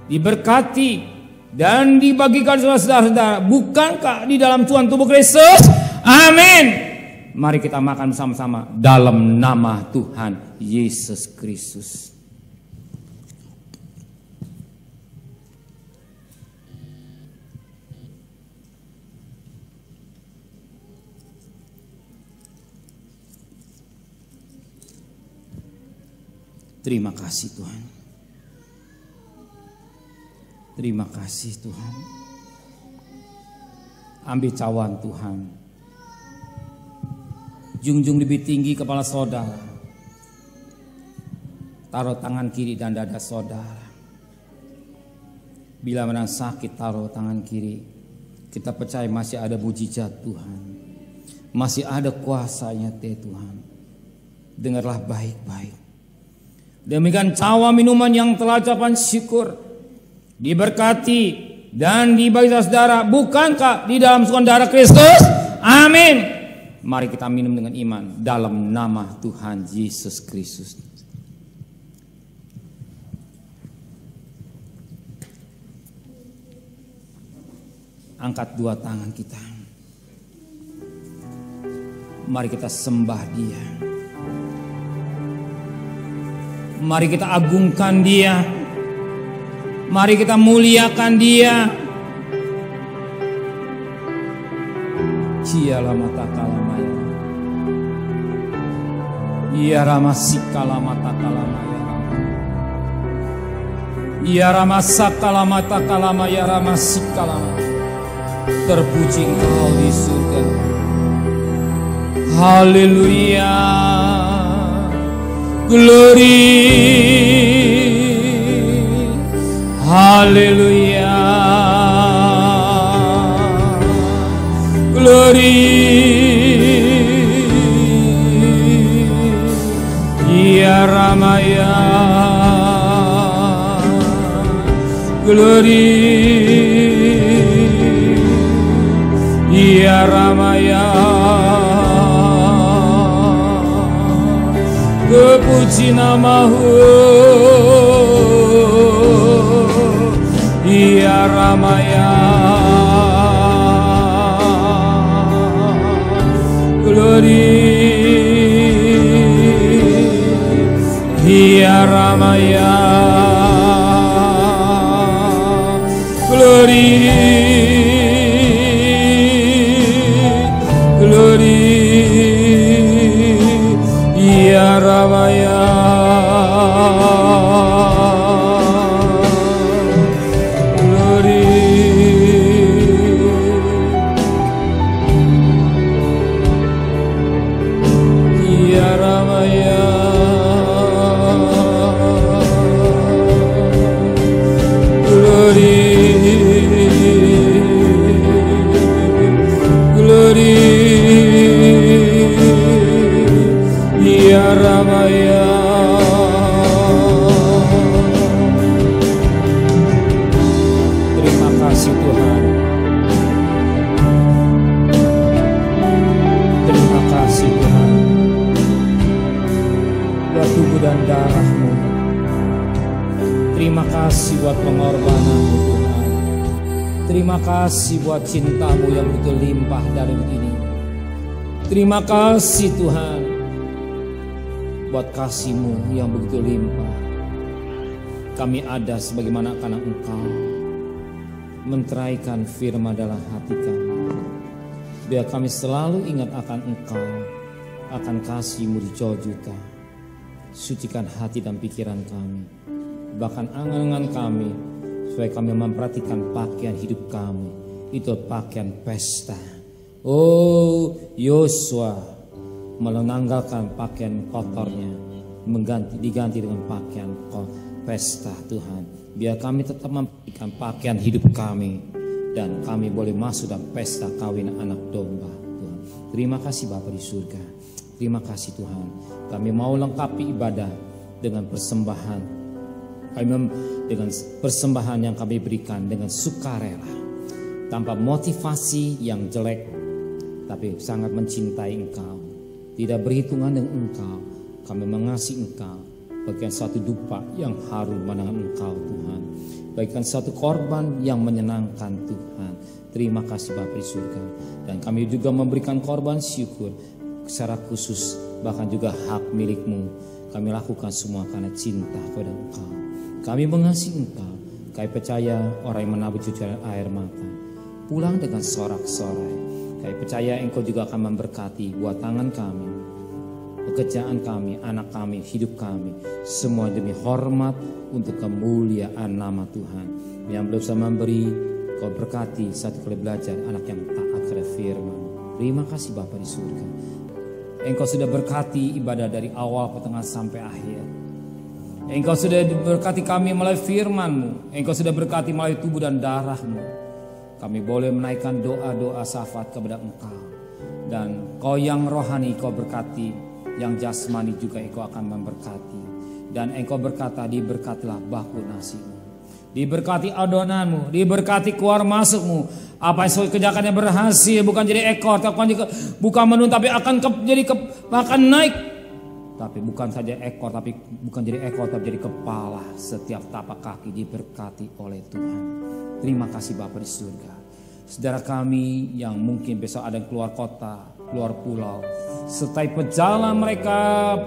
diberkati dan dibagikan saudara-saudara. Bukankah di dalam Tuhan tubuh Kristus? Amin. Mari kita makan bersama-sama dalam nama Tuhan Yesus Kristus. Terima kasih Tuhan. Terima kasih Tuhan. Ambil cawan Tuhan. Junjung lebih tinggi kepala saudara. Taruh tangan kiri dan dada saudara. Bila mana sakit taruh tangan kiri. Kita percaya masih ada mujizat Tuhan. Masih ada kuasanya Tuhan. Dengarlah baik-baik. Demikian cawan minuman yang telah ucapan syukur diberkati dan dibagi saudara. Bukankah di dalam saudara Kristus? Amin. Mari kita minum dengan iman dalam nama Tuhan Yesus Kristus. Angkat dua tangan kita. Mari kita sembah Dia. Mari kita agungkan Dia. Mari kita muliakan Dia. Cia lama takalamaya. Ia ramasikala mata kalamaya. Ia ramasakala mata kalamaya ramasikala. Terpuji Engkau di surga. Haleluya. Glory, haleluya, glory, ya Ramaya, glory, ya Ramaya. Puji namamu Ya Ramaya. Glory Ya Ramaya. Glory, glory Ya Ramaya. Glory Ya Ramaya. Glory, glory Ya Ramaya. Terima kasih Tuhan. Terima kasih Tuhan. Buat tubuh dan darah-Mu. Terima kasih buat pengorbanan-Mu Tuhan. Terima kasih buat cinta-Mu yang begitu limpah dari ini. Terima kasih Tuhan buat kasih-Mu yang begitu limpah. Kami ada sebagaimana anak Engkau, menteraikan firman dalam hati kami. Biar kami selalu ingat akan Engkau, akan kasih-Mu di jauh juta. Sucikan hati dan pikiran kami, bahkan angan-angan kami, supaya kami memperhatikan pakaian hidup kami, itu pakaian pesta. Oh Yosua menanggalkan pakaian kotornya, diganti dengan pakaian pesta Tuhan. Biar kami tetap memperhatikan pakaian hidup kami, dan kami boleh masuk dalam pesta kawin anak domba Tuhan. Terima kasih Bapa di surga. Terima kasih Tuhan. Kami mau lengkapi ibadah dengan persembahan. Dengan persembahan yang kami berikan dengan sukarela, tanpa motivasi yang jelek, tapi sangat mencintai Engkau, tidak berhitungan dengan Engkau, Kami mengasihi Engkau. Bagikan satu dupa yang harum pandangan Engkau Tuhan. Bagikan satu korban yang menyenangkan Tuhan. Terima kasih Bapa di surga. Dan kami juga memberikan korban syukur secara khusus, bahkan juga hak milik-Mu. Kami lakukan semua karena cinta kepada Engkau. Kami mengasihi Engkau. Kami percaya orang yang menabur cucuran air mata pulang dengan sorak-sorai. Kami percaya Engkau juga akan memberkati buat tangan kami, pekerjaan kami, anak kami, hidup kami. Semua demi hormat untuk kemuliaan nama Tuhan. Yang belum bisa memberi, Kau berkati satu kali belajar anak yang taat kepada firman. Terima kasih Bapa di surga. Engkau sudah berkati ibadah dari awal, pertengahan sampai akhir. Engkau sudah berkati kami melalui firman-Mu. Engkau sudah berkati melalui tubuh dan darah-Mu. Kami boleh menaikkan doa-doa syafaat kepada Engkau. Dan Kau yang rohani Kau berkati, yang jasmani juga Engkau akan memberkati. Dan Engkau berkata, diberkatilah baku nasimu, diberkati adonanmu, diberkati keluar masukmu. Apa yang sudah kerjakannya berhasil, bukan jadi ekor, bukan menurun, tapi akan akan naik. Tapi bukan saja ekor, tapi bukan jadi ekor, tapi jadi kepala. Setiap tapak kaki diberkati oleh Tuhan. Terima kasih Bapa di surga. Saudara kami yang mungkin besok ada yang keluar kota, keluar pulau, sertai perjalanan mereka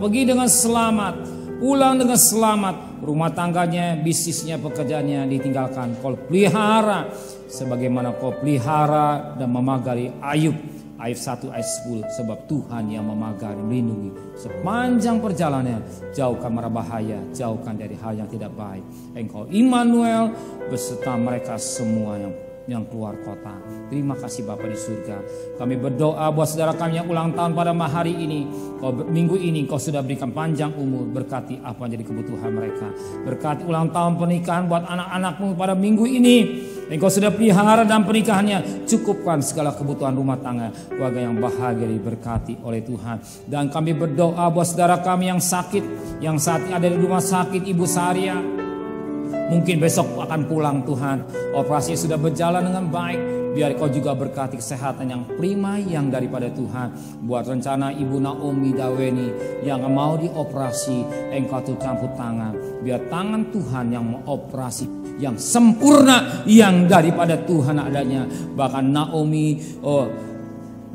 pergi dengan selamat, pulang dengan selamat. Rumah tangganya, bisnisnya, pekerjaannya ditinggalkan. Kau pelihara sebagaimana Kau pelihara dan memagari Ayub. Ayat 1 ayat 10, sebab Tuhan yang memagari, melindungi sepanjang perjalanannya. Jauhkan mara bahaya, jauhkan dari hal yang tidak baik. Engkau Immanuel beserta mereka semua yang keluar kota. Terima kasih Bapa di surga. Kami berdoa buat saudara kami yang ulang tahun pada hari ini. Minggu ini Kau sudah berikan panjang umur. Berkati apa yang jadi kebutuhan mereka. Berkati ulang tahun pernikahan buat anak-anak-Mu pada minggu ini. Engkau sudah pelihara dan pernikahannya. Cukupkan segala kebutuhan rumah tangga. Keluarga yang bahagia diberkati oleh Tuhan. Dan kami berdoa buat saudara kami yang sakit, yang saat ini ada di rumah sakit, Ibu Saria. Mungkin besok akan pulang Tuhan. Operasi sudah berjalan dengan baik. Biar Kau juga berkati kesehatan yang prima yang daripada Tuhan. Buat rencana Ibu Naomi Daweni yang mau dioperasi, Engkau tuh campur tangan. Biar tangan Tuhan yang mengoperasi, yang sempurna yang daripada Tuhan adanya. Bahkan Naomi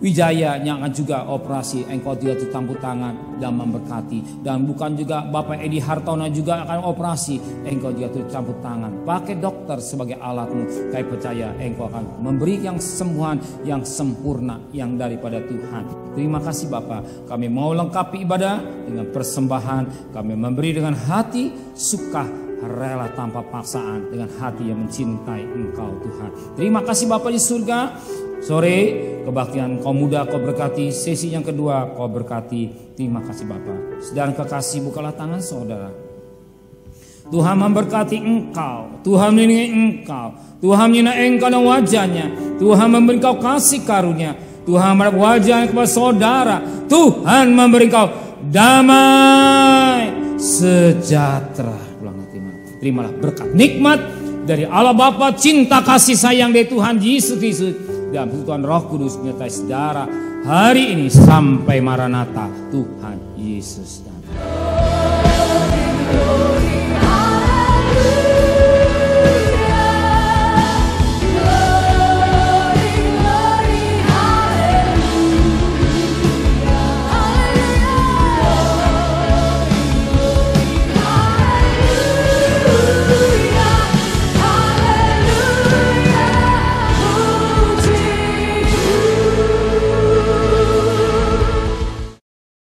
Wijaya yang akan juga operasi, Engkau dia tuh campur tangan dan memberkati. Dan bukan juga Bapak Edi Hartono juga akan operasi, Engkau juga tuh campur tangan. Pakai dokter sebagai alatmu. Kami percaya Engkau akan memberi yang kesembuhan yang sempurna yang daripada Tuhan. Terima kasih Bapak. Kami mau lengkapi ibadah dengan persembahan. Kami memberi dengan hati suka, rela tanpa paksaan, dengan hati yang mencintai Engkau Tuhan. Terima kasih Bapa di surga. Sore kebaktian kaum muda Kau berkati, sesi yang kedua Kau berkati. Terima kasih Bapa. Saudara kekasih, bukalah tangan saudara. Tuhan memberkati engkau, Tuhan melindungi engkau, Tuhan menyinai engkau dan wajahnya, Tuhan memberi engkau kasih karunia, Tuhan memberi wajahnya kepada saudara, Tuhan memberi engkau damai sejahtera. Terimalah berkat nikmat dari Allah Bapa, cinta kasih sayang dari Tuhan Yesus Kristus dan Tuhan Roh Kudus menyertai saudara hari ini sampai Maranatha Tuhan Yesus datang.